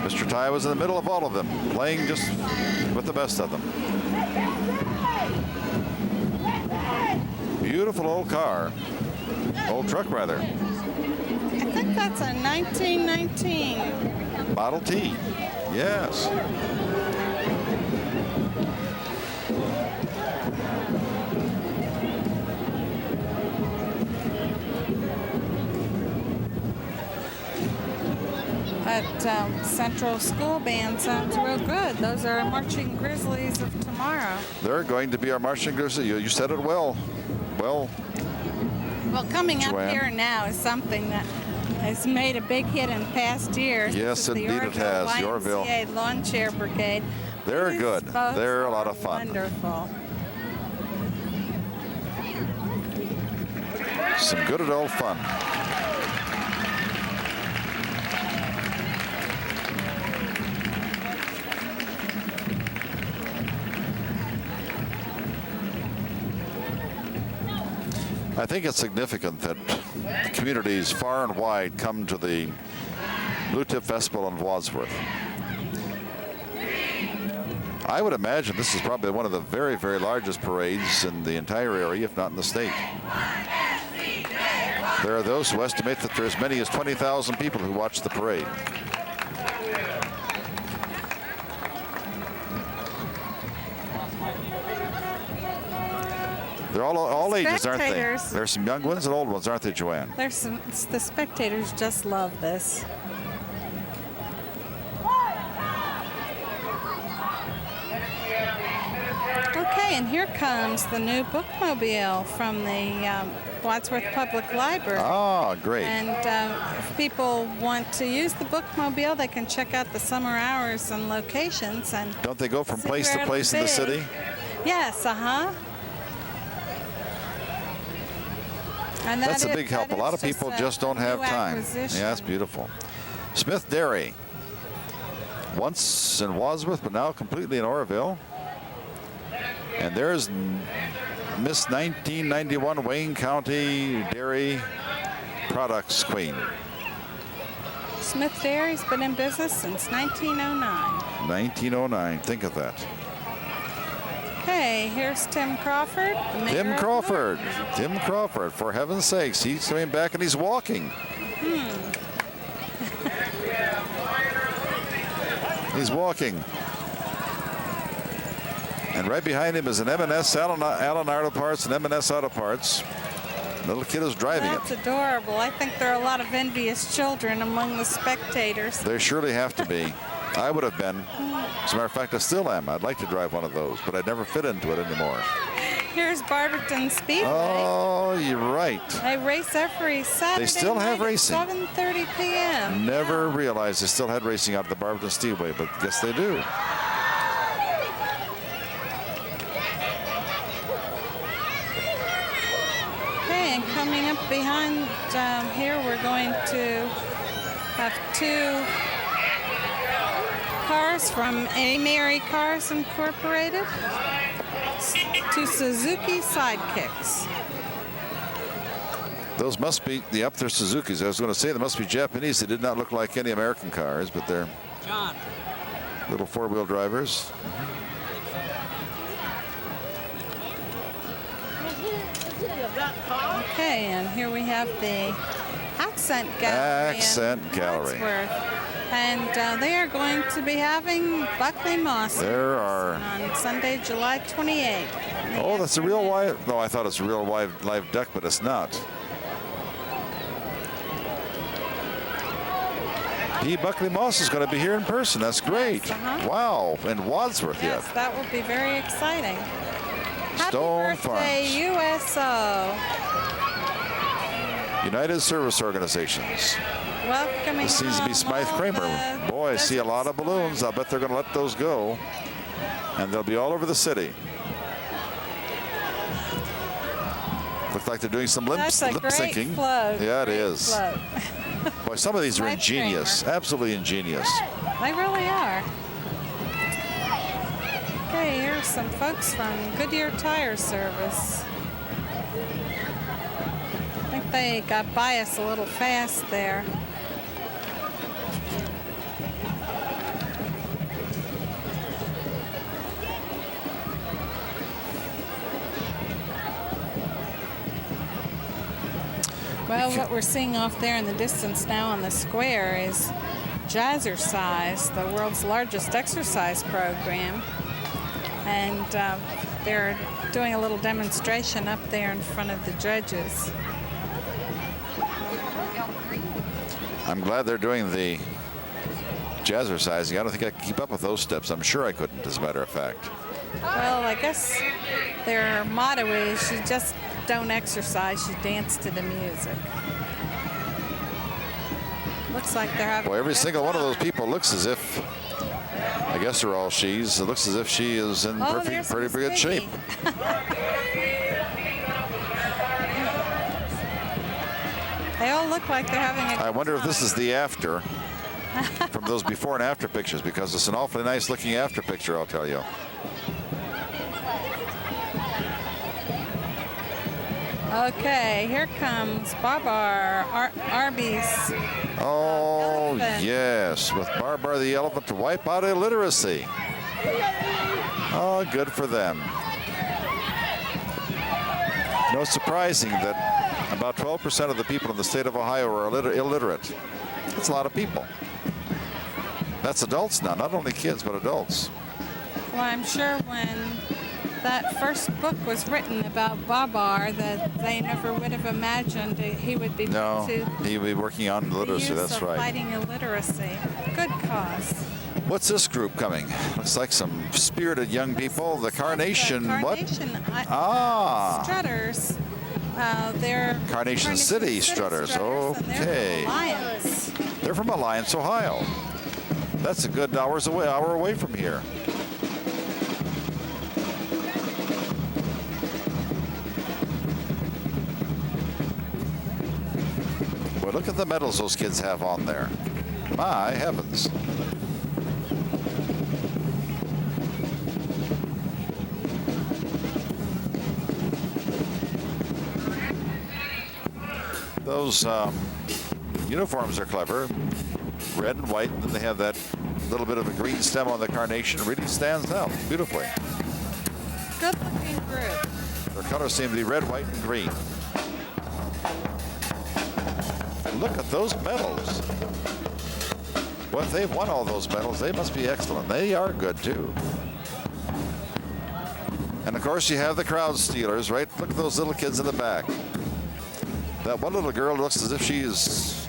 Mr. Ty was in the middle of all of them, playing just with the best of them. Beautiful old car. Old truck, rather. I think that's a 1919. Model T. Yes. That Central School Band sounds real good. Those are Marching Grizzlies of tomorrow. They're going to be our marching grizzly. You said it well. Well, Well, coming up Joanne. here now is something that has made a big hit in past years. Yes, This is indeed it the has. Orville Yorville. YMCA Lawn Chair Brigade. they're These good. folks They're a lot are of fun. Wonderful. Some good adult fun. I think it's significant that communities far and wide come to the Blue Tip Festival in Wadsworth. I would imagine this is probably one of the very, very largest parades in the entire area, if not in the state. There are those who estimate that there are as many as 20,000 people who watch the parade. They're all ages, aren't they? Spectators. There's some young ones and old ones, aren't they, Joanne? There's some. The spectators just love this. Okay, and here comes the new bookmobile from the Wadsworth Public Library. Ah, great. And if people want to use the bookmobile, they can check out the summer hours and locations. And Don't they go from see place to where it'll place in the be. city? Yes, And That's a that big is- help. A that lot is of people a just don't have new time. acquisition. Yeah, it's beautiful. Smith Dairy. Once in Wadsworth, but now completely in Oroville. And there's Miss 1991 Wayne County Dairy Products Queen. Smith Dairy's been in business since 1909. 1909. Think of that. Okay, here's Tim Crawford. the mayor Tim of Crawford. North. Tim Crawford. For heaven's sakes, he's coming back and he's walking. He's walking. And right behind him is an M&S Allen Auto Parts and M&S Auto Parts. Little kid is driving That's it. adorable. I think there are a lot of envious children among the spectators. There surely have to be. I would have been. As a matter of fact, I still am. I'd like to drive one of those, but I never fit into it anymore. Here's Barberton Speedway. Oh, you're right. They race every Saturday They still have night racing. at 7:30 p.m. Never realized they still had racing out of the Barberton Speedway, but guess they do. Okay, and coming up behind here, we're going to have two cars from A. Mary Cars Incorporated, two Suzuki Sidekicks. Those must be the up there Suzukis. I was going to say they must be Japanese. They did not look like any American cars, but they're little four-wheel drivers. Okay, and here we have the Accent Gallery. Accent Gallery. Wadsworth. And they are going to be having Buckley Moss There are. on Sunday, July 28th. Oh, that's a real live. No, I thought it's a real live duck, but it's not. P. Buckley Moss is going to be here in person. That's great. Yes, Wow, in Wadsworth Yes, yet. that will be very exciting. Stone Happy birthday, USO. United Service Organizations. Welcoming This seems to be home Smythe all Kramer. the Boy, I see a lot of Desert balloons. Storm. I'll bet they're going to let those go. And they'll be all over the city. Looks like they're doing some lip That's a great syncing. float. Yeah, it Great is. float. Boy, some of these are Smythe ingenious. Kramer. Absolutely ingenious. They really are. Okay, here's some folks from Goodyear Tire Service. I think they got by us a little fast there. Well, what we're seeing off there in the distance now on the square is Jazzercise, the world's largest exercise program. And they're doing a little demonstration up there in front of the judges. I'm glad they're doing the jazzercising. I don't think I could keep up with those steps. I'm sure I couldn't, as a matter of fact. Well, I guess their motto is you just don't exercise, you dance to the music. Looks like they're having Boy, every a good single one of those time. people looks as if, I guess they're all she's. It looks as if she is in Oh, there's pretty Miss good shape. Piggy. They all look like they're having a good I wonder if this time. is the after from those before and after pictures, because it's an awfully nice looking after picture, I'll tell you. Okay, here comes Barbar Arby's. Oh, Elephant. yes, with Barbar the elephant to wipe out illiteracy. Oh, good for them. No, it's surprising that about 12% of the people in the state of Ohio are illiterate. That's a lot of people. That's adults now, not only kids, but adults. Well, I'm sure when that first book was written about Babar that they never would have imagined that he would be No, to he'll be working on the literacy, use that's of right. fighting illiteracy. Good cause. What's this group coming? Looks like some spirited young people. The Carnation, Carnation Ah. Strutters. They're Carnation City Strutters, and they're okay. from Alliance. They're from Alliance, Ohio. That's a good hour away from here. Well, look at the medals those kids have on there. My heavens. Those uniforms are clever. Red and white, and then they have that little bit of a green stem on the carnation. Really stands out beautifully. Good looking group. Their colors seem to be red, white, and green. And look at those medals. Well, if they've won all those medals, they must be excellent. They are good, too. And, of course, you have the crowd stealers, right? Look at those little kids in the back. That one little girl looks as if she is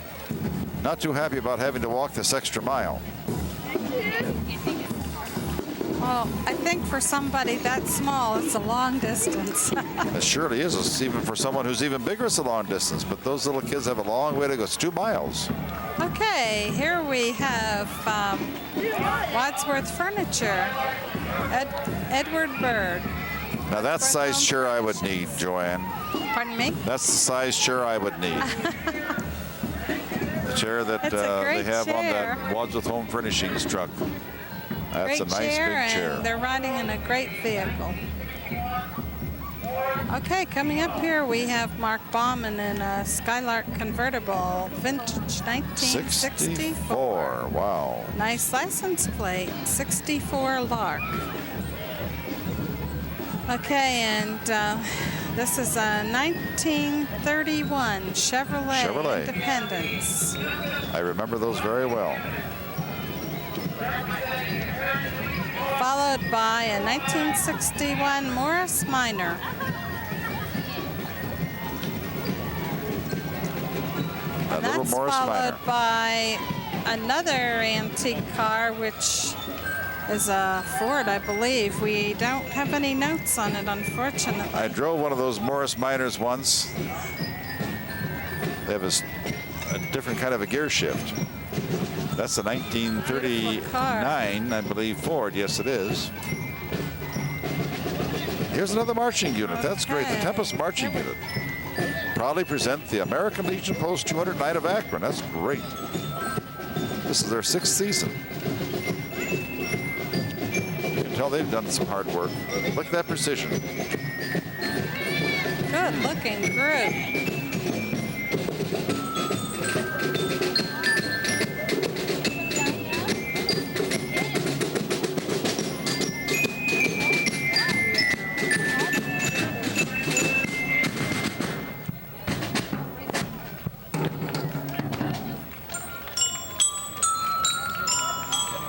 not too happy about having to walk this extra mile. Well, I think for somebody that small, it's a long distance. It surely is. It's even for someone who's even bigger, it's a long distance. But those little kids have a long way to go. It's 2 miles. Okay, here we have Wadsworth Furniture, Edward Bird. Now that's the size chair I would need, Joanne. Pardon me? That's the size chair I would need. The chair that they have on that Wadsworth Home Furnishings truck. That's a nice big chair. And they're riding in a great vehicle. Okay, coming up here we have Mark Bauman in a Skylark convertible, vintage 1964. Wow. Nice license plate, 64 Lark. Okay, and this is a 1931 Chevrolet Independence. I remember those very well. Followed by a 1961 Morris Minor. And that's followed by another antique car, which is a Ford, I believe. We don't have any notes on it, unfortunately. I drove one of those Morris Minors once. They have a different kind of a gear shift. That's a 1939, I believe, Ford. Yes, it is. Here's another marching unit. That's great. The Tempest Marching Unit. Proudly present the American Legion Post 209 of Akron. That's great. This is their 6th season. You can tell they've done some hard work. Look at that precision. Good looking group.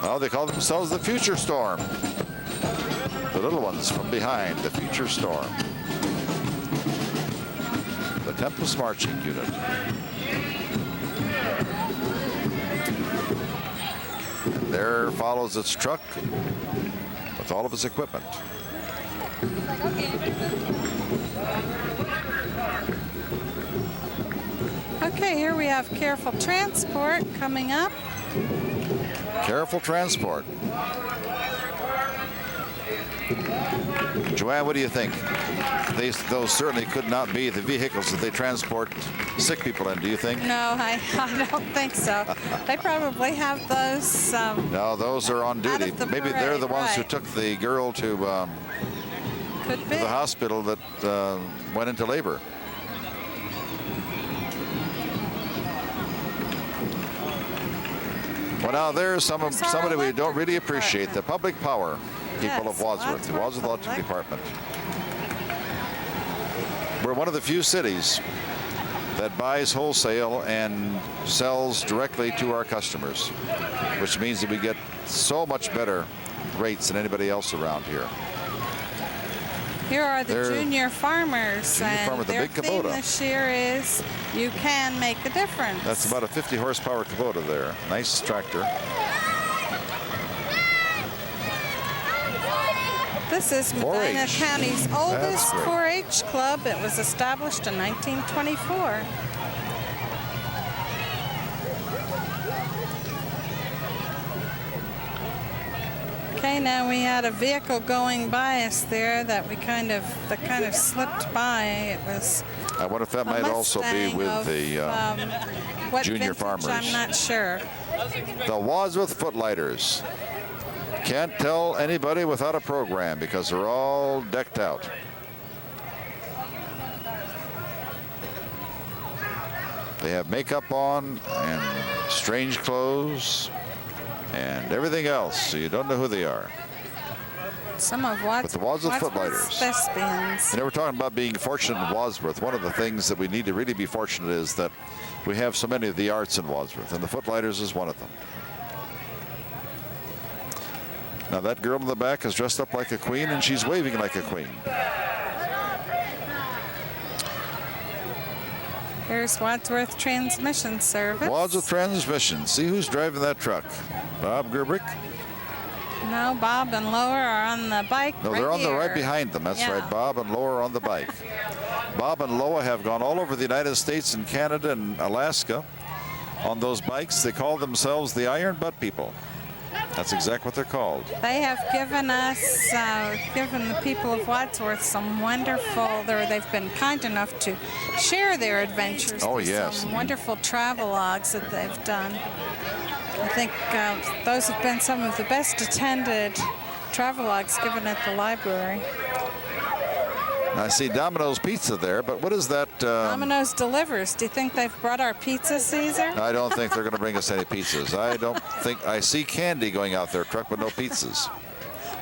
Oh, they call themselves the Future Storm. The little ones from behind, the Future Storm. The Tempest Marching Unit. And there follows its truck with all of its equipment. Okay, here we have Careful Transport coming up. Careful Transport. Joanne, what do you think? Those certainly could not be the vehicles that they transport sick people in, do you think? No, I don't think so. They probably have those. No, those are on duty. Maybe they're the ones who took the girl to the hospital that went into labor. Well, now there's somebody we don't really appreciate, the public power people of Wadsworth, the Wadsworth Electric Department. We're one of the few cities that buys wholesale and sells directly to our customers, which means that we get so much better rates than anybody else around here. Here are the junior farmers, and their big theme Kubota this year is "You Can Make a Difference." That's about a 50 horsepower Kubota there. Nice tractor. This is Medina County's oldest 4-H club. It was established in 1924. Okay, now we had a vehicle going by us there that kind of slipped by. It was. I wonder if that might also be with the junior farmers. I'm not sure. The Wadsworth Footlighters. Can't tell anybody without a program because they're all decked out. They have makeup on and strange clothes and everything else, so you don't know who they are. Some of the Wadsworth Footlighters. Thespians. You know, we're talking about being fortunate in Wadsworth. One of the things that we need to really be fortunate is that we have so many of the arts in Wadsworth, and the Footlighters is one of them. Now that girl in the back is dressed up like a queen, and she's waving like a queen. Here's Wadsworth Transmission Service. Wadsworth Transmission. See who's driving that truck? Bob Gerbrick? No, Bob and Lower are on the bike. No, they're on the right behind them. That's right. Bob and Lower are on the bike. Bob and Loa have gone all over the United States and Canada and Alaska on those bikes. They call themselves the Iron Butt People. That's exactly what they're called. They have given us, given the people of Wadsworth some wonderful, they've been kind enough to share their adventures. Oh, yes. Some wonderful travelogues that they've done. I think those have been some of the best attended travelogues given at the library. I see Domino's Pizza there, but what is that? Domino's delivers. Do you think they've brought our pizza, Caesar? I don't think they're going to bring us any pizzas. I don't think. I see candy going out their truck, but no pizzas.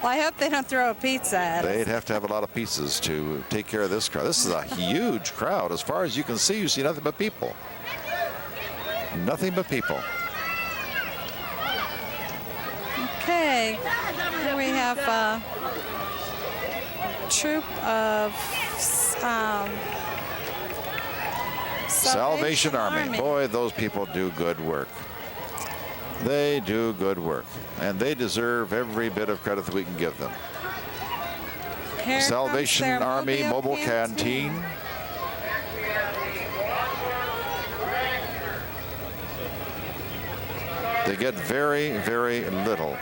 Well, I hope they don't throw a pizza at us. They'd have to have a lot of pizzas to take care of this crowd. This is a huge crowd. As far as you can see, you see nothing but people. Nothing but people. Okay, here we have a troop of Salvation Army. Boy, those people do good work. They do good work, and they deserve every bit of credit that we can give them. Here Salvation Army Mobile Canteen. They get very, very little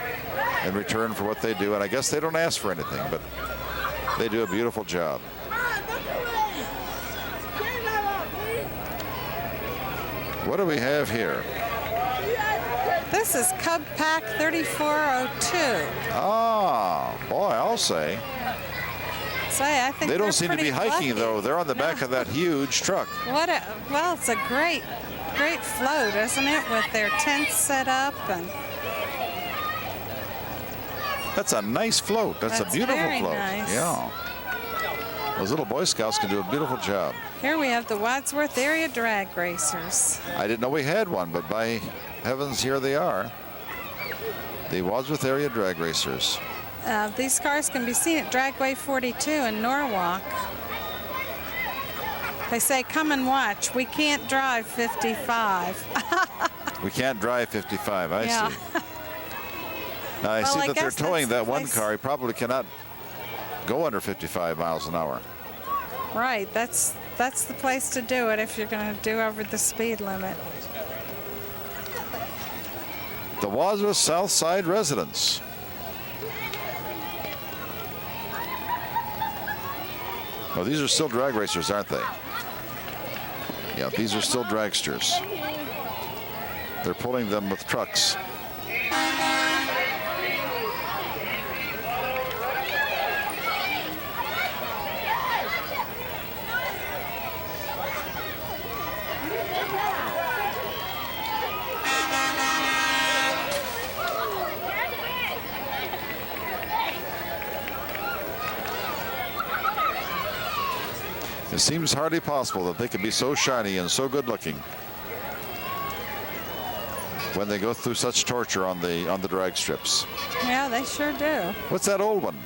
in return for what they do, and I guess they don't ask for anything, but they do a beautiful job. What do we have here? This is Cub Pack 3402. Ah, boy, I'll say. I think they don't seem to be hiking, lucky. though. They're on the back of that huge truck. Well, it's a great float, isn't it, with their tents set up and. That's a nice float. That's a beautiful very float. Nice. Yeah. Those little Boy Scouts can do a beautiful job. Here we have the Wadsworth Area Drag Racers. I didn't know we had one, but by heavens, here they are. The Wadsworth Area Drag Racers. These cars can be seen at Dragway 42 in Norwalk. They say, come and watch. We can't drive 55. We can't drive 55, I see. Now, I see that they're towing that one car. He probably cannot go under 55 miles an hour. Right, that's the place to do it if you're going to do over the speed limit. The Wadsworth South Side residents. Oh, these are still drag racers, aren't they? Yeah, these are still dragsters. They're pulling them with trucks. It seems hardly possible that they could be so shiny and so good looking when they go through such torture on the drag strips. Yeah, they sure do. What's that old one?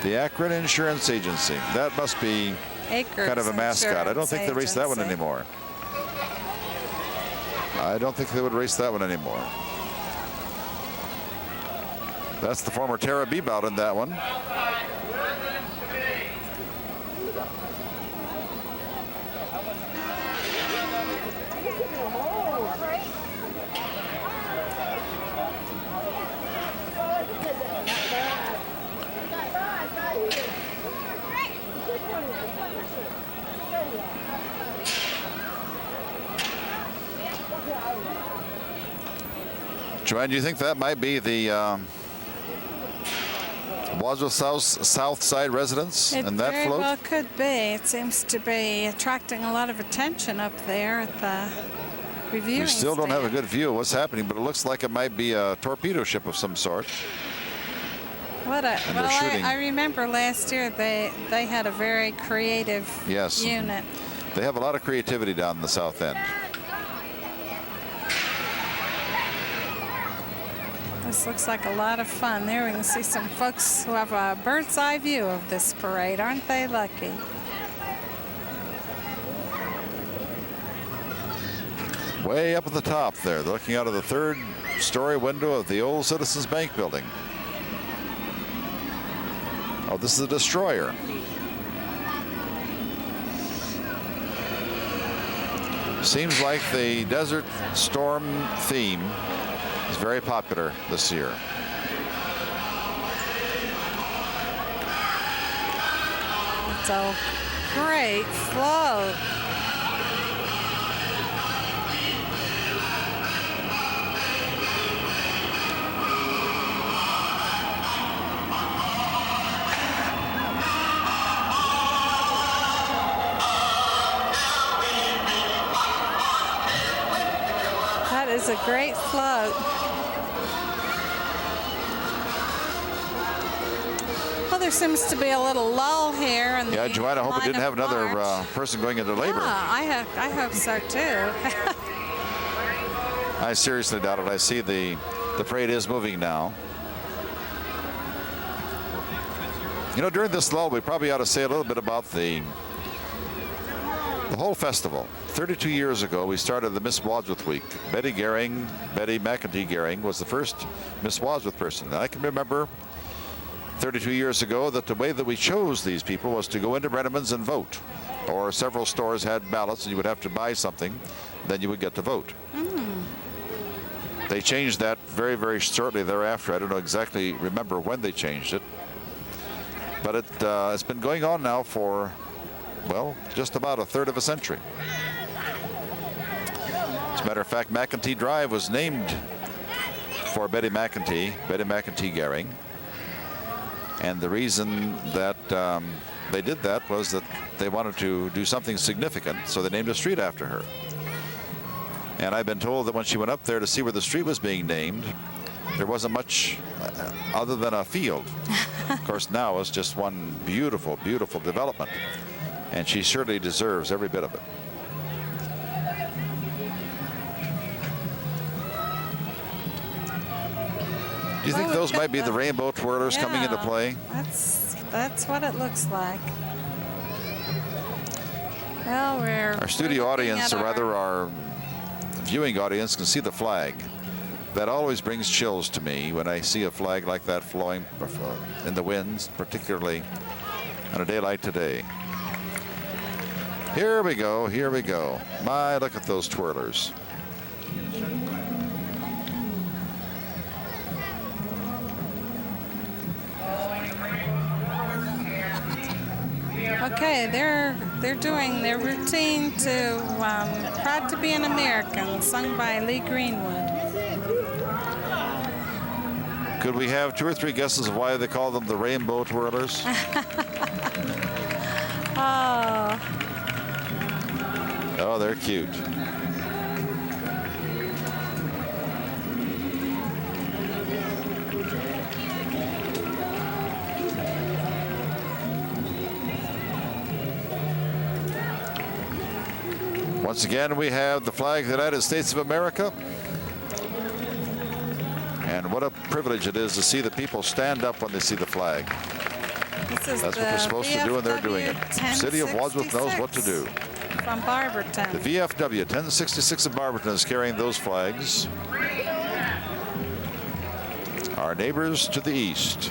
The Akron Insurance Agency. That must be kind of a mascot. I don't think they race that one anymore. I don't think they would race that one anymore. That's the former Tara Bebout in that one. Joanne, do you think that might be the Wadsworth South Side residents in that float? It very well could be. It seems to be attracting a lot of attention up there at the reviewing We still don't stand. have a good view of what's happening, but it looks like it might be a torpedo ship of some sort. I remember last year they had a very creative unit. They have a lot of creativity down in the South End. This looks like a lot of fun. There we can see some folks who have a bird's eye view of this parade. Aren't they lucky? way up at the top there. They're looking out of the third-story window of the old Citizens Bank building. Oh, this is a destroyer. Seems like the Desert Storm theme is very popular this year. It's a great float. That is a great float. Well, there seems to be a little lull here. In Yeah, Joanna, I hope we didn't have another person going into labor. Yeah, I hope so too. I seriously doubt it. I see the parade is moving now. You know, during this lull, we probably ought to say a little bit about the whole festival. 32 years ago, we started the Miss Wadsworth Week. Betty McEntee Gehring was the first Miss Wadsworth person. And I can remember 32 years ago that the way that we chose these people was to go into Brenneman's and vote. Or several stores had ballots and you would have to buy something, then you would get to vote. They changed that very, very shortly thereafter. I don't remember when they changed it. But it's been going on now for, well, just about a third of a century. As a matter of fact, McEntee Drive was named for Betty McEntee Gehring. And the reason that they did that was that they wanted to do something significant, so they named a street after her. And I've been told that when she went up there to see where the street was being named, there wasn't much other than a field. Of course, now it's just one beautiful, beautiful development. And she certainly deserves every bit of it. Do you think those might be the rainbow twirlers coming into play? That's what it looks like. Well, our studio audience, or rather our viewing audience, can see the flag. That always brings chills to me when I see a flag like that flowing in the winds, particularly on a day like today. Here we go, here we go. My, look at those twirlers. Okay, they're doing their routine to Proud to Be an American, sung by Lee Greenwood. Could we have 2 or 3 guesses of why they call them the rainbow twirlers? Oh, they're cute. Once again, we have the flag of the United States of America. And what a privilege it is to see the people stand up when they see the flag. That's what they're supposed to do, and they're doing it. City of Wadsworth knows what to do. From Barberton. The VFW 1066 of Barberton is carrying those flags. Our neighbors to the east.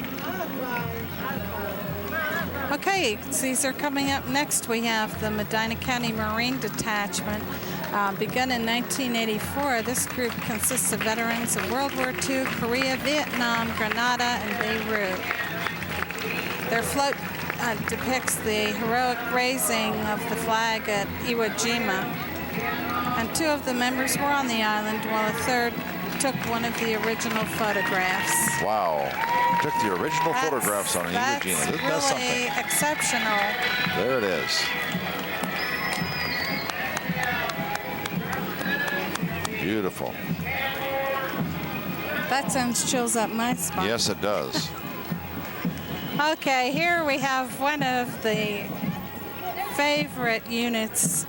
Okay, these are coming up next. We have the Medina County Marine Detachment. Begun in 1984, this group consists of veterans of World War II, Korea, Vietnam, Grenada, and Beirut. Their float depicts the heroic raising of the flag at Iwo Jima. And 2 of the members were on the island, while a third took one of the original photographs. Wow. Took the original photographs on Iwo Jima. Isn't that something? Really exceptional. There it is. Beautiful. That sends chills up my spine. Yes, it does. Okay, here we have one of the favorite units,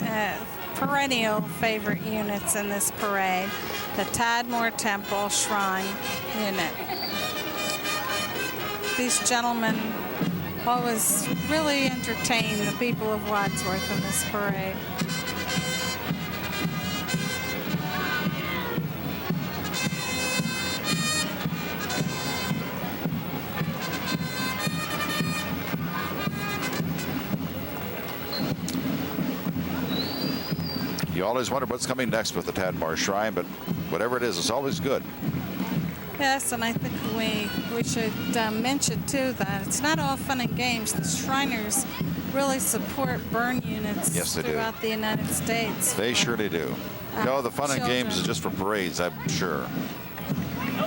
perennial favorite units in this parade, the Tadmor Temple Shrine Unit. These gentlemen always really entertain the people of Wadsworth in this parade. always wonder what's coming next with the Tadmor Shrine, but whatever it is, it's always good. Yes, and I think we should mention too that it's not all fun and games. The Shriners really support burn units Yes, they do. throughout the United States. They surely do. No, the fun and games is just for parades, I'm sure.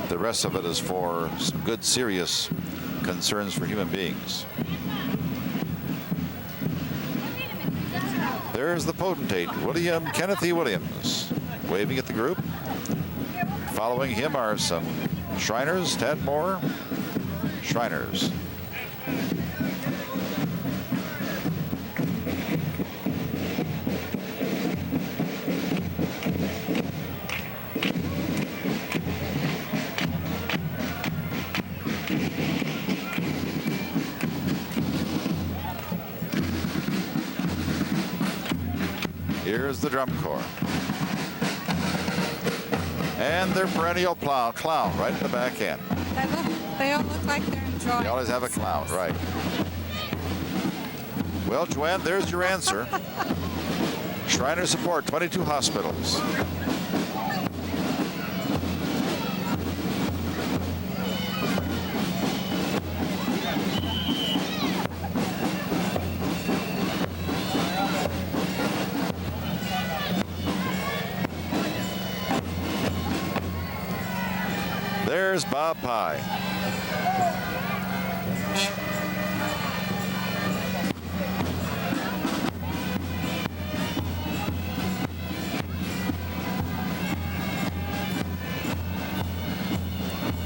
The rest of it is for some good, serious concerns for human beings. There's the potentate, Kenneth E. Williams, waving at the group. Following him are some Shriners, Tadmor Shriners. Here's the drum corps. And their perennial clown right in the back end. They all look like they're enjoying. They always have a clown, right. Well, Joanne, there's your answer. Shriners support 22 hospitals. There's Bob Pye.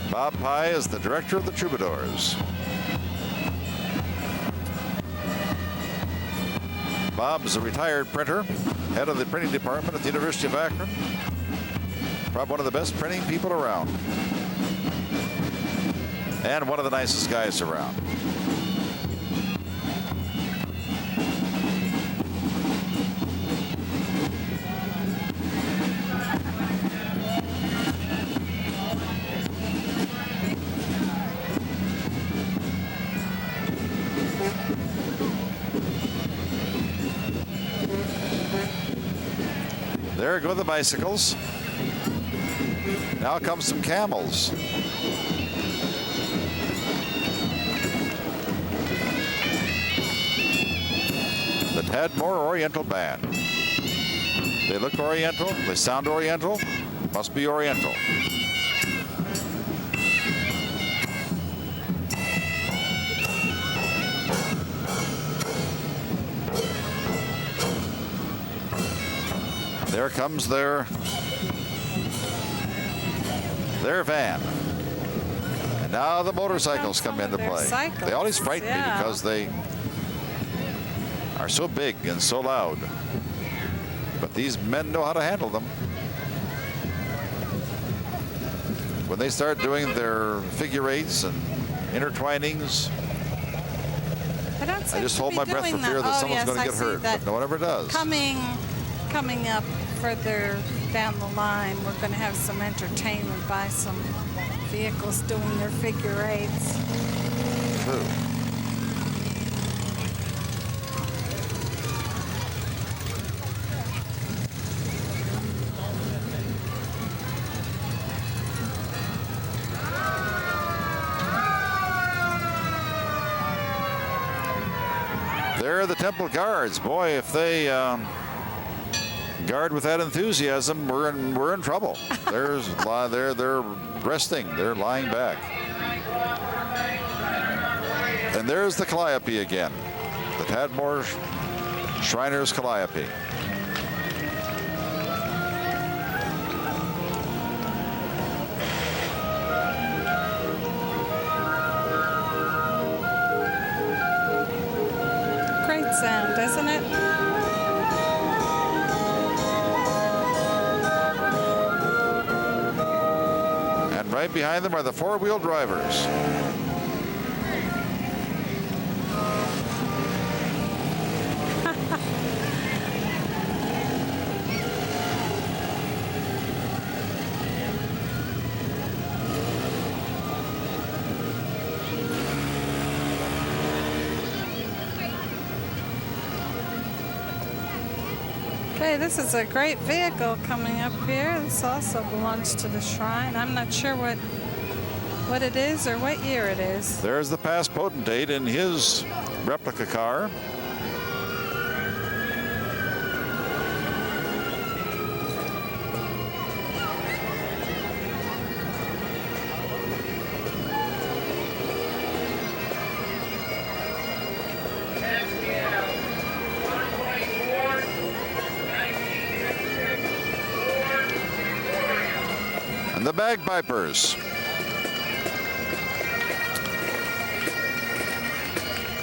Bob Pye is the director of the Troubadours. Bob's a retired printer, head of the printing department at the University of Akron. Probably one of the best printing people around. And one of the nicest guys around. There go the bicycles. Now comes some camels. The Tadmor Oriental Band. They look Oriental, they sound Oriental, must be Oriental. There comes their van. And now the motorcycles come into play. They always frighten me because they are so big and so loud. But these men know how to handle them. When they start doing their figure eights and intertwinings, I just hold my breath for fear that someone's going to get hurt, but no one ever does. Coming up further down the line, we're going to have some entertainment by some vehicles doing their figure eights. Ooh. There are the Temple Guards. Boy, if they guard with that enthusiasm, we're in trouble. They're resting. They're lying back. And there's the Calliope again. The Tadmor Shriners Calliope. Great sound, isn't it? And right behind them are the four-wheel drivers. Okay, this is a great vehicle coming up here. This also belongs to the shrine. I'm not sure what it is or what year it is. There's the past potentate in his replica car. And the bagpipers.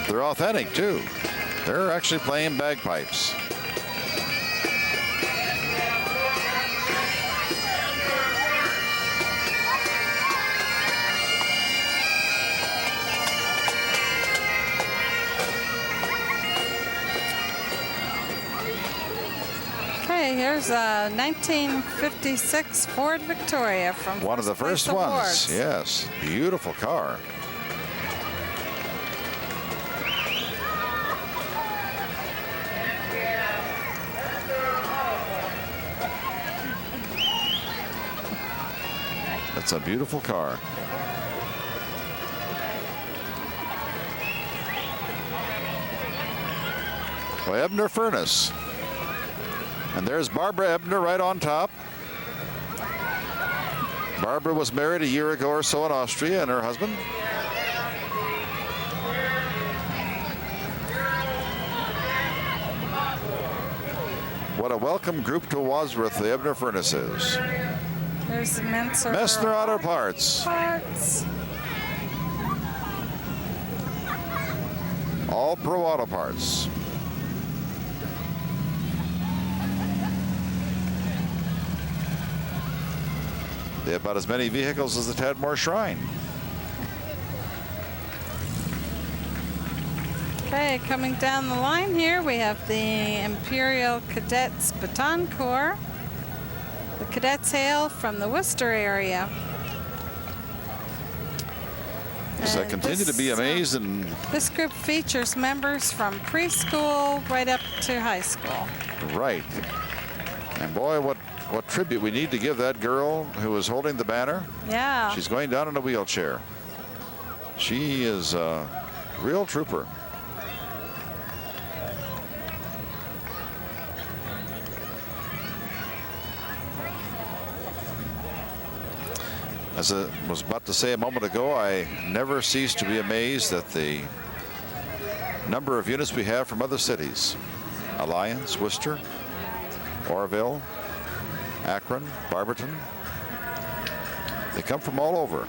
They're authentic too. They're actually playing bagpipes. Okay, here's a 1956 Ford Victoria from one of the first Place ones. Awards. Yes, beautiful car. That's a beautiful car. Well, Ebner Furnace. And there's Barbara Ebner right on top. Barbara was married a year ago or so in Austria, and her husband. What a welcome group to Wadsworth the Ebner Furnace is. There's the Messner Auto Parts. All Pro Auto Parts. They have about as many vehicles as the Tadmore Shrine. Okay, coming down the line here, we have the Imperial Cadets Baton Corps. The cadets hail from the Worcester area. Yes, I And continue to be amazed. And this group features members from preschool right up to high school. right. And boy, what tribute we need to give that girl who is holding the banner. Yeah. She's going down in a wheelchair. She is a real trooper. As I was about to say a moment ago, I never cease to be amazed at the number of units we have from other cities. Alliance, Worcester, Orville, Akron, Barberton. They come from all over.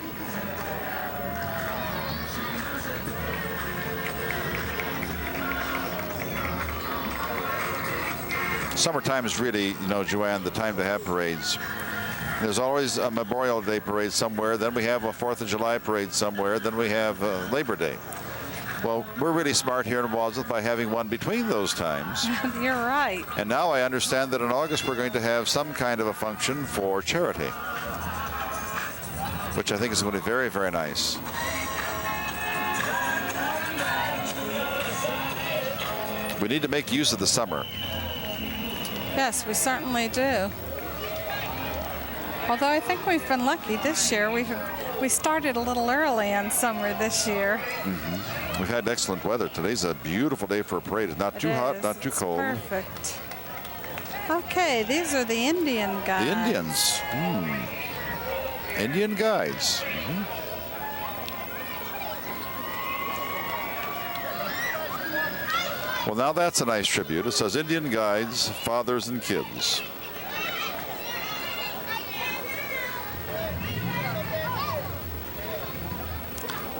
Summertime is really, you know, Joanne, the time to have parades. There's always a Memorial Day parade somewhere. Then we have a 4th of July parade somewhere. Then we have Labor Day. Well, we're really smart here in Wadsworth by having one between those times. You're right. And now I understand that in August we're going to have some kind of a function for charity, which I think is going to be very, very nice. We need to make use of the summer. Yes, we certainly do. Although I think we've been lucky this year. We started a little early on summer this year. Mm-hmm. We've had excellent weather. Today's a beautiful day for a parade. It's not too hot, not too cold. Perfect. Okay, these are the Indian guides. The Indians. Indian guides. Well, now that's a nice tribute. It says Indian guides, fathers and kids.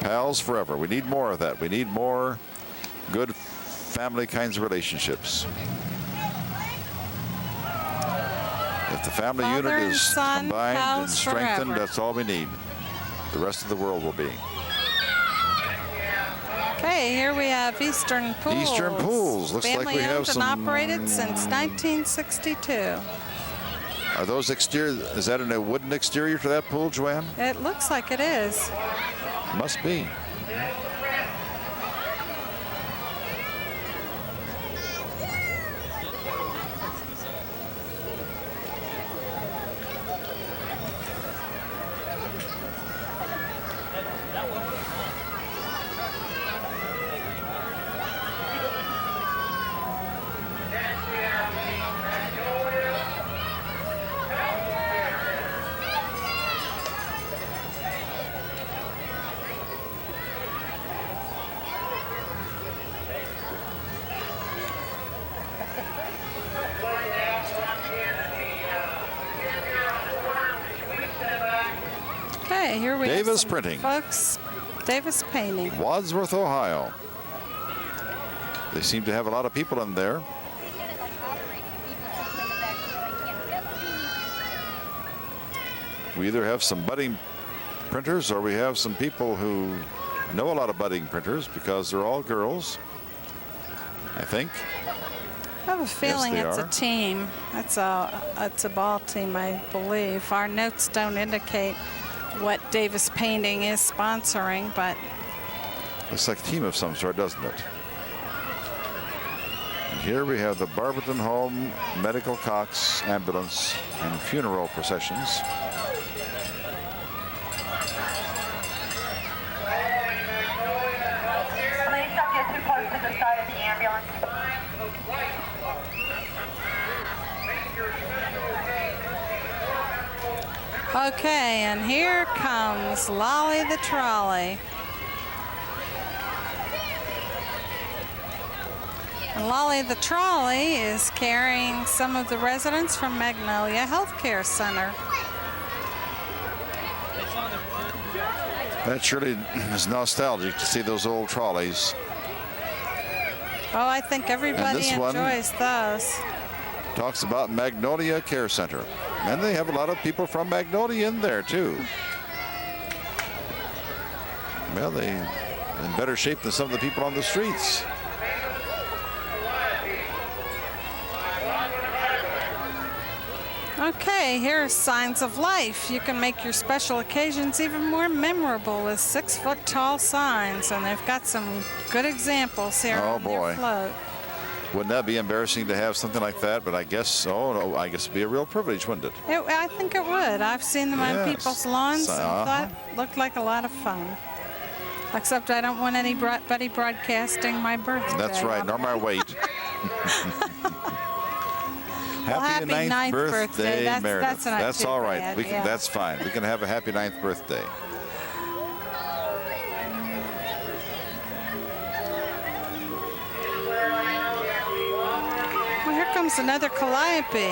Pals forever. We need more of that. We need more good family kinds of relationships. If the family Father unit and is son, combined and pals strengthened, forever. that's all we need. The rest of the world will be. Okay, here we have Eastern Pools. Eastern Pools. Looks like we have some. Family owned and operated since 1962. Are those exterior? Is that a wooden exterior to that pool, Joanne? It looks like it is. Must be. Okay, here we have Davis some Printing. folks. Davis Painting. Wadsworth, Ohio. They seem to have a lot of people in there. We either have some budding printers or we have some people who know a lot of budding printers because they're all girls, I think. I have a feeling they it's are. a team. It's a ball team, I believe. Our notes don't indicate what Davis Painting is sponsoring, but Looks like a team of some sort, doesn't it? And here we have the Barberton Home Medical Cox Ambulance and Funeral Processions. Please don't get too close to the side of the ambulance. okay, and here comes Lolly the Trolley. And Lolly the Trolley is carrying some of the residents from Magnolia Healthcare Center. That surely is nostalgic to see those old trolleys. Oh, I think everybody this one- enjoys those. Talks about Magnolia Care Center. And they have a lot of people from Magnolia in there, too. Well, they're in better shape than some of the people on the streets. Okay, here are Signs of Life. You can make your special occasions even more memorable with 6-foot-tall signs, and they've got some good examples here Oh, on boy. their float. Wouldn't that be embarrassing to have something like that? But I guess, oh, no, I guess it'd be a real privilege, wouldn't it? I think it would. I've seen them on Yes. people's lawns and thought looked like a lot of fun. Except I don't want anybody broadcasting my birthday. That's right, nor my weight. happy ninth birthday. That's- Meredith. that's not That's too all right. bad, We can. yeah. That's fine. We can have a happy 9th birthday. Well, here comes another calliope.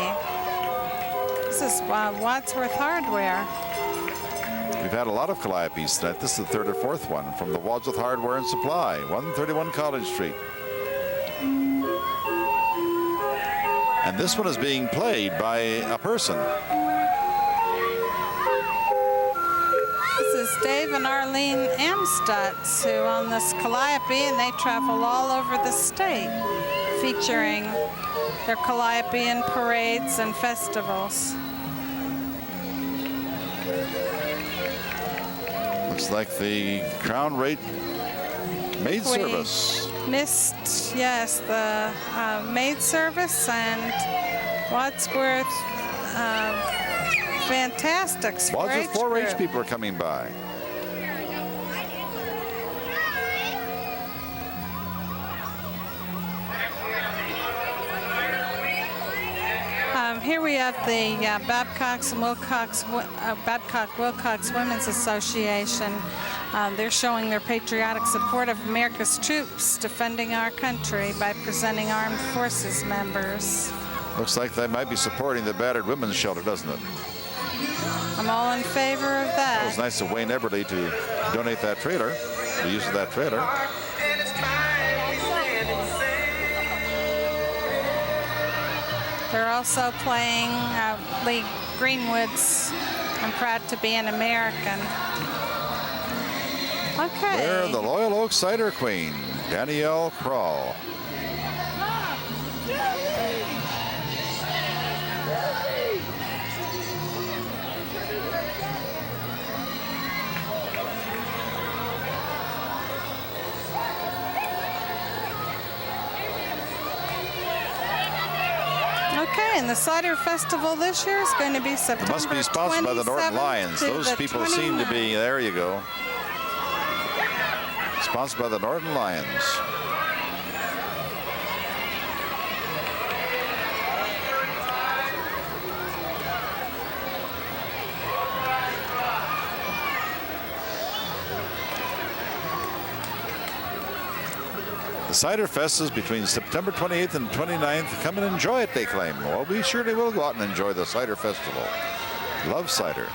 This is Wadsworth Hardware. We've had a lot of calliopes tonight. This is the 3rd or 4th one from the Wadsworth Hardware and Supply, 131 College Street. And this one is being played by a person. This is Dave and Arlene Amstutz, who own this calliope, and they travel all over the state, featuring their calliope in parades and festivals. Looks like the Crown Rate maid We service. missed, yes, the maid service and Wadsworth fantastic. Wadsworth 4-H group. people are coming by. Here we have the Babcock-Wilcox Women's Association. They're showing their patriotic support of America's troops defending our country by presenting armed forces members. Looks like they might be supporting the battered women's shelter, doesn't it? I'm all in favor of that. It was nice of Wayne Eberly to donate that trailer, the use of that trailer. They're also playing Lee Greenwood's I'm Proud to Be an American. Okay. They're the Loyal Oak Cider Queen, Danielle Kroll. Okay, and the Cider Festival this year is going to be September It must be sponsored by the Norton 27th Lions. to Those the people seem to 29th. be, there you go. Sponsored by the Norton Lions. The Cider Fest is between September 28th and 29th. Come and enjoy it, they claim. Well, we surely will go out and enjoy the Cider Festival. Love cider.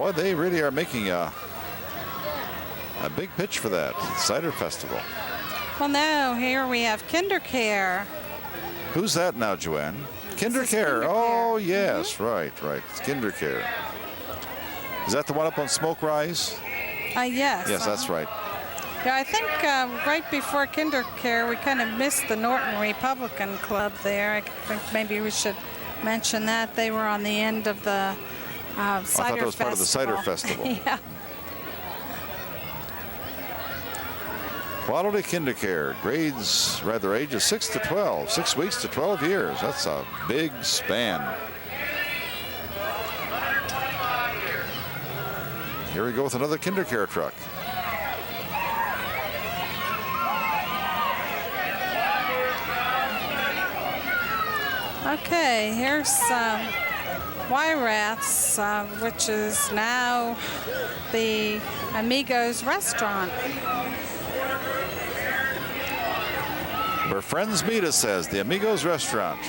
Boy, they really are making a big pitch for that cider festival. Well, now here we have KinderCare. Who's that now, Joanne? KinderCare. KinderCare. Oh, yes, right. It's KinderCare. Is that the one up on Smoke Rise? Yes. Yes, that's right. Yeah, I think right before KinderCare, we kind of missed the Norton Republican Club there. I think maybe we should mention that. They were on the end of the cider festival. I thought that was part of the cider festival. Yeah. Quality KinderCare, grades, rather ages 6 to 12, 6 weeks to 12 years. That's a big span. Here we go with another KinderCare truck. Okay, here's Wyrath's, which is now the Amigos restaurant. Where friends meet, it says, the Amigos restaurant.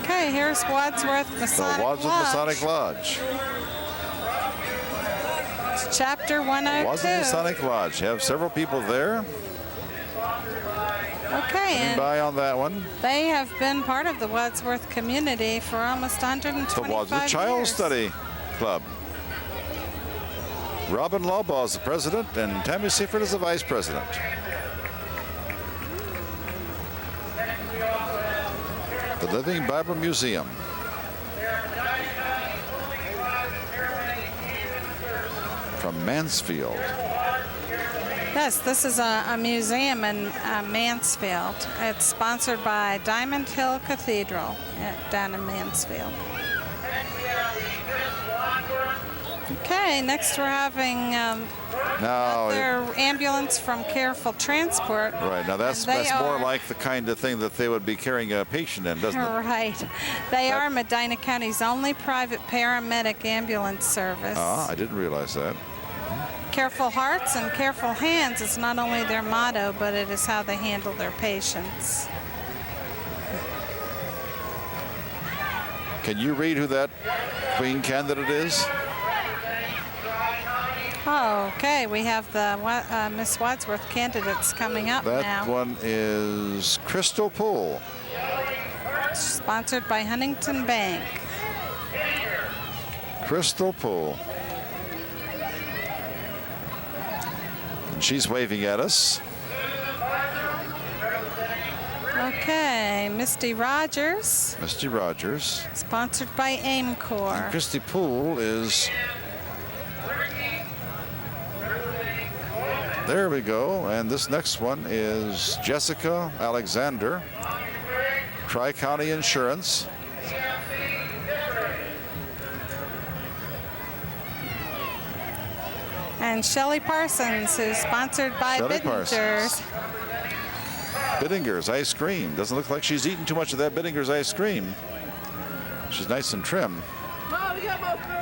Okay, here's Wadsworth Masonic The Wadsworth Lodge. Masonic Lodge. It's Chapter 102. Wadsworth Masonic Lodge. You have several people there. Okay, Coming and by on that one. they have been part of the Wadsworth community for almost 125 The Wadsworth Child years. Study Club. Robin Lawbaugh is the president, and Tammy Seifert is the vice president. The Living Bible Museum. From Mansfield. Yes, this is a museum in Mansfield. It's sponsored by Diamond Hill Cathedral down in Mansfield. Okay, next we're having another ambulance from Careful Transport. Right, now that's more like the kind of thing that they would be carrying a patient in, doesn't it? Right. They are Medina County's only private paramedic ambulance service. I didn't realize that. Careful Hearts and Careful Hands is not only their motto, but it is how they handle their patients. Can you read who that Queen candidate is? Oh, okay. We have the Miss Wadsworth candidates coming up now. That one is Crystal Poole. Sponsored by Huntington Bank. Crystal Poole. And she's waving at us. Okay, Misty Rogers. Misty Rogers. Sponsored by AIMCOR. And Christy Poole is... There we go. And this next one is Jessica Alexander. Tri-County Insurance. And Shelley Parsons, who's sponsored by Shelley Biddingers. Biddingers Ice Cream. Doesn't look like she's eaten too much of that Biddingers ice cream. She's nice and trim.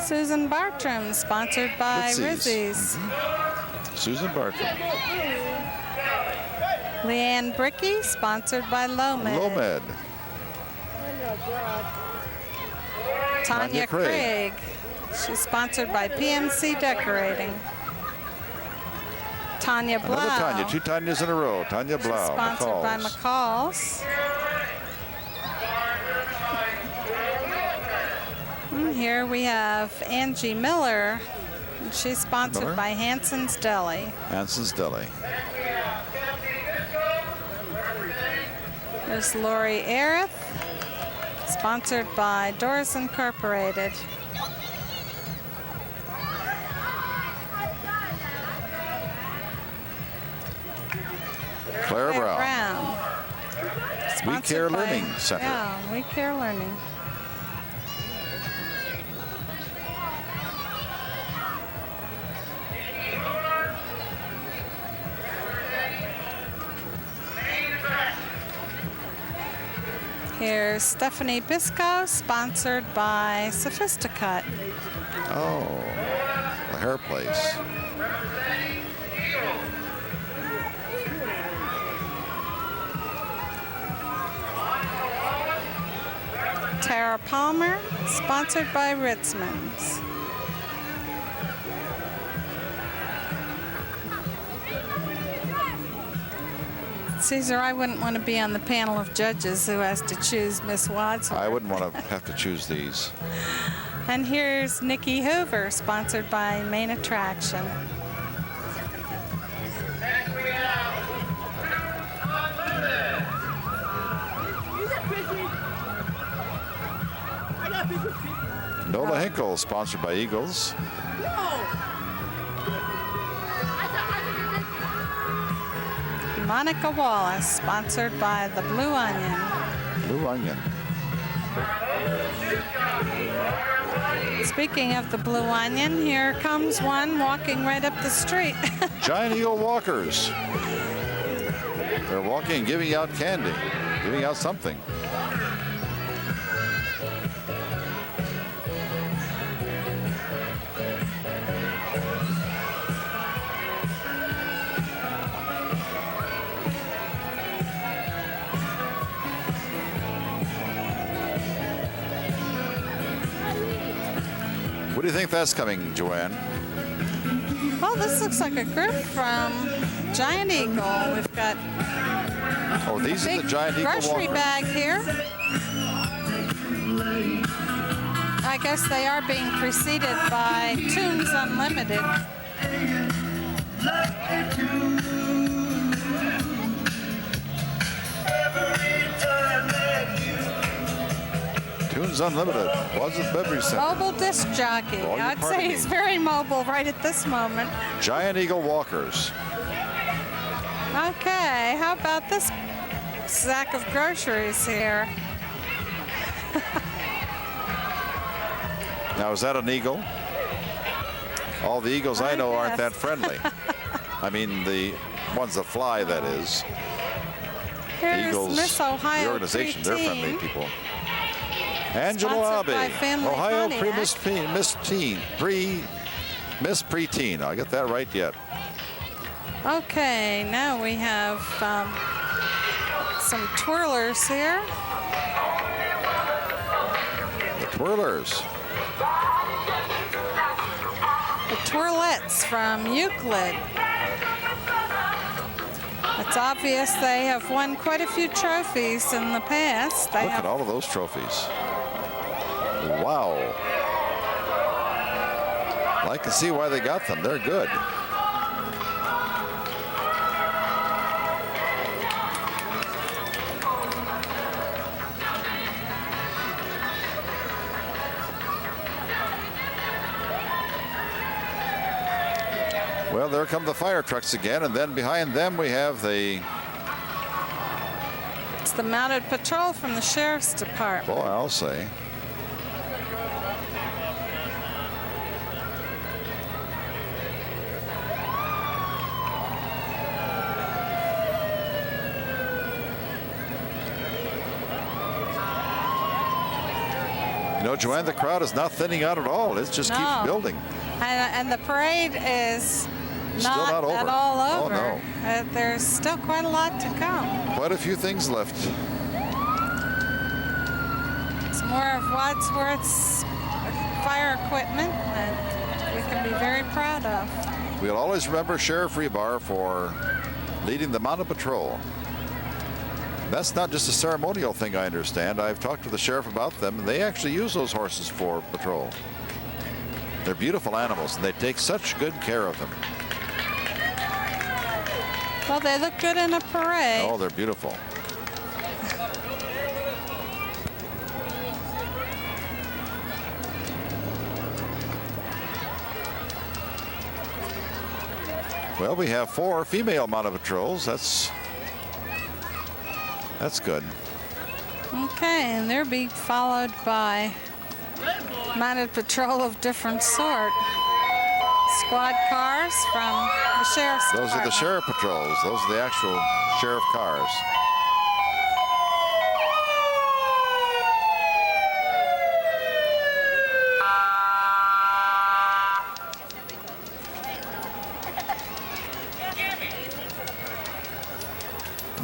Susan Bartram, sponsored by Ritzy's. Rizzi's. Susan Bartram. Leanne Bricky, sponsored by Lomed. Lomed. Tanya Craig. She's sponsored by PMC Decorating. Tanya Blau. Another Tanya. Two Tanyas in a row. Tanya Blau. Sponsored by McCall's. And here we have Angie Miller. She's sponsored by Hanson's Deli. Hanson's Deli. There's Lori Arith, sponsored by Doors Incorporated. Claire Brown. We Care Learning Center. Yeah, We Care Learning. Here's Stephanie Biscoe, sponsored by Sophisticut. Oh, the hair place. Tara Palmer, sponsored by Ritzmann's. Caesar, I wouldn't want to be on the panel of judges who has to choose Miss Wadsworth. I wouldn't want to have to choose these. And here's Nikki Hoover, sponsored by Main Attraction. Nola Hinkle, sponsored by Eagles. Monica Wallace, sponsored by the Blue Onion. Blue Onion. Speaking of the Blue Onion, here comes one walking right up the street. Giant Eagle walkers. They're walking and giving out candy, giving out something. What do you think that's coming, Joanne? Well, this looks like a group from Giant Eagle. We've got Oh, these are big the Giant Eagle grocery walkers. bag here. I guess they are being preceded by Tunes Unlimited. Tunes Unlimited. Wadsworth Beverage Center. Mobile disc jockey. Volume I'd party. say he's very mobile right at this moment. Giant Eagle walkers. Okay, how about this sack of groceries here? Now, is that an eagle? All the eagles I know aren't that guess. friendly. I mean, the ones that fly, that is. Here's Eagles, Miss Ohio the organization, they're friendly preteen. people. Angela Sponsored by Abbey, Family Ohio Pontiac. Miss Preteen. I get that right yet. Okay, now we have some twirlers here. The twirlers. The twirlettes from Euclid. It's obvious they have won quite a few trophies in the past. They Look have at all of those trophies. Wow. I can see why they got them. They're good. Well, there come the fire trucks again, and then behind them we have the, It's the mounted patrol from the Sheriff's Department. boy, I'll say. You know, Joanne, the crowd is not thinning out at all. It just No. keeps building. And the parade is Still not over. at all Oh, over. no. There's still quite a lot to come. Quite a few things left. It's more of Wadsworth's fire equipment that we can be very proud of. We'll always remember Sheriff Rebar for leading the mounted patrol. That's not just a ceremonial thing, I understand. I've talked to the sheriff about them, and they actually use those horses for patrol. They're beautiful animals, and they take such good care of them. Well, they look good in a parade. Oh, they're beautiful. Well, we have 4 female mounted patrols. That's good. Okay, and they're being followed by mounted patrol of different sort. Squad cars from the Sheriff's Those are the Department. sheriff patrols. Those are the actual sheriff cars.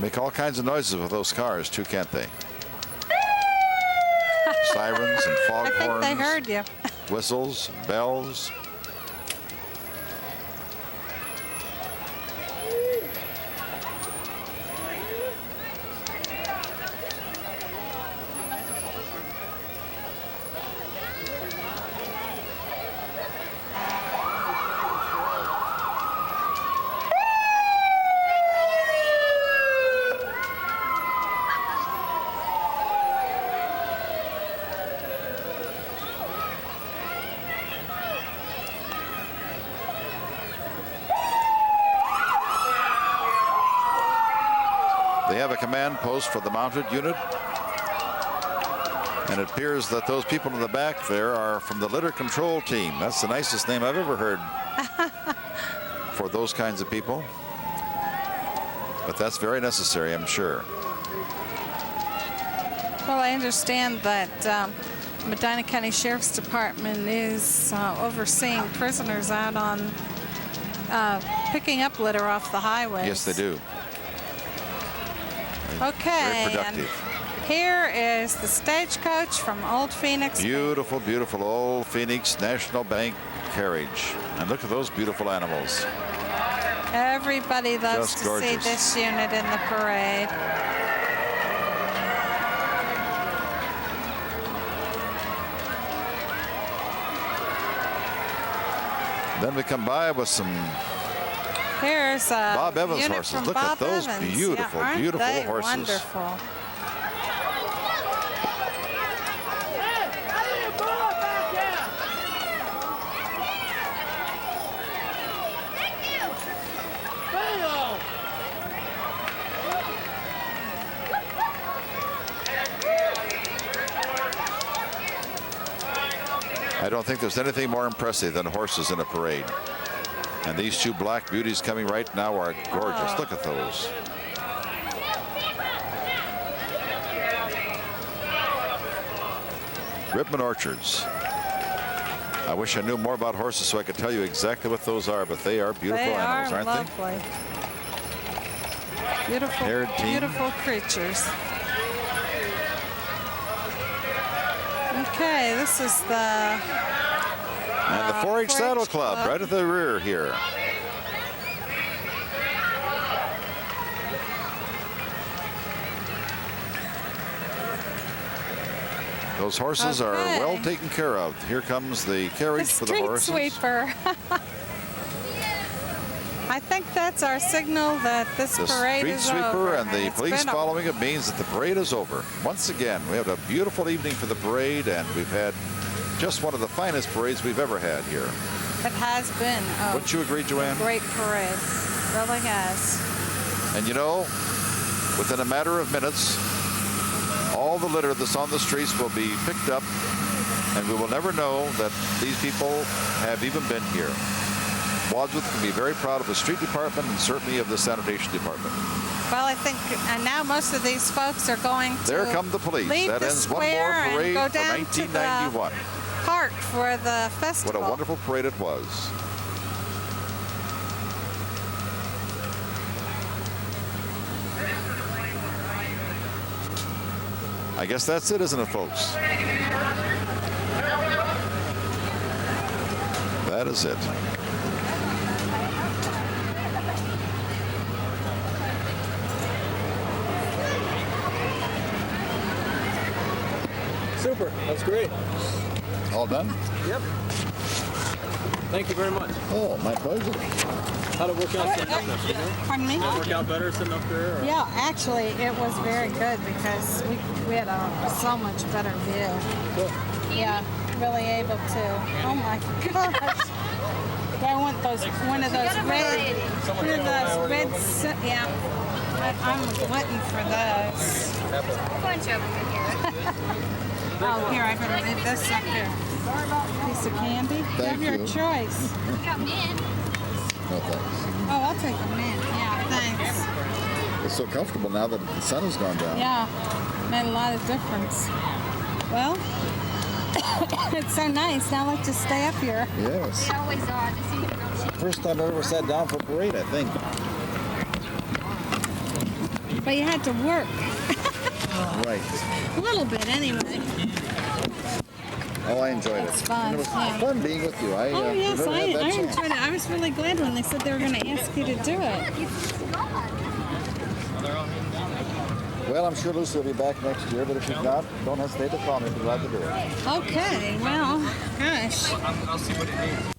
Make all kinds of noises with those cars too, can't they? sirens and I think foghorns, they heard you. whistles, bells. They have a command post for the mounted unit, and it appears that those people in the back there are from the litter control team. That's the nicest name I've ever heard for those kinds of people. But that's very necessary, I'm sure. Well, I understand that Medina County Sheriff's Department is overseeing prisoners out on picking up litter off the highways. Yes, they do. Okay, Very and productive. here is the stagecoach from Old Phoenix. Beautiful, beautiful old Phoenix National Bank carriage. And look at those beautiful animals. Everybody loves Just to gorgeous. see this unit in the parade. Then we come by with some Here's a Bob Evans unit horses. from Look Bob at those Evans. beautiful, Yeah, aren't beautiful they horses. Wonderful. I don't think there's anything more impressive than horses in a parade. And these two black beauties coming right now are gorgeous. Oh. Look at those. Ripman Orchards. I wish I knew more about horses so I could tell you exactly what those are, but they are beautiful They animals, are aren't they? lovely. Beautiful, Haired team. beautiful creatures. Okay, this is the And the 4-H 4-H Saddle Club Club. right at the rear here. Those horses are Okay. well taken care of. Here comes the carriage for the street horses. sweeper. I think that's our signal that this The parade street is sweeper over. and the It's police been a- following it means that the parade is over. Once again, we had a beautiful evening for the parade, and we've had just one of the finest parades we've ever had here. It has been a Wouldn't you agree, Joanne? great parade. Really has. And you know, within a matter of minutes, all the litter that's on the streets will be picked up, and we will never know that these people have even been here. Wadsworth can be very proud of the street department and certainly of the sanitation department. Well, I think, and now most of these folks are going to There come the police. leave That the ends one more square and parade go for down to 1991. the park for the What festival. a wonderful parade it was. I guess that's it, isn't it, folks? That is it. Super. That's great. All done? Yep. Thank you very much. Oh, my pleasure. How'd it work out sitting up there? You know? Pardon me? Work out better sitting up there? Or? Yeah, actually, it was very good because we had a so much better view. Cool. Yeah, really able to. Oh my gosh! I want one of those red, yeah. I'm glutton for those. Bunch of them in here. Oh, here, I better leave this up here. Piece of candy. Have your you. choice. We got men. No thanks. Oh, I'll take a mint. Yeah, thanks. It's so comfortable now that the sun has gone down. Yeah, made a lot of difference. Well, it's so nice. Now let's just stay up here. Yes. They always are. Just so you know. First time I ever sat down for a parade, I think. But you had to work. Right. A little bit, anyway. Oh, I enjoyed it. It's fun, And it was yeah. fun being with you. I Oh, yes, never I had that chance. enjoyed it. I was really glad when they said they were going to ask you to do it. Well, I'm sure Lucy will be back next year, but if she's not, don't hesitate to call me. I'd be glad to do it. Okay, well, gosh. I'll see what it needs.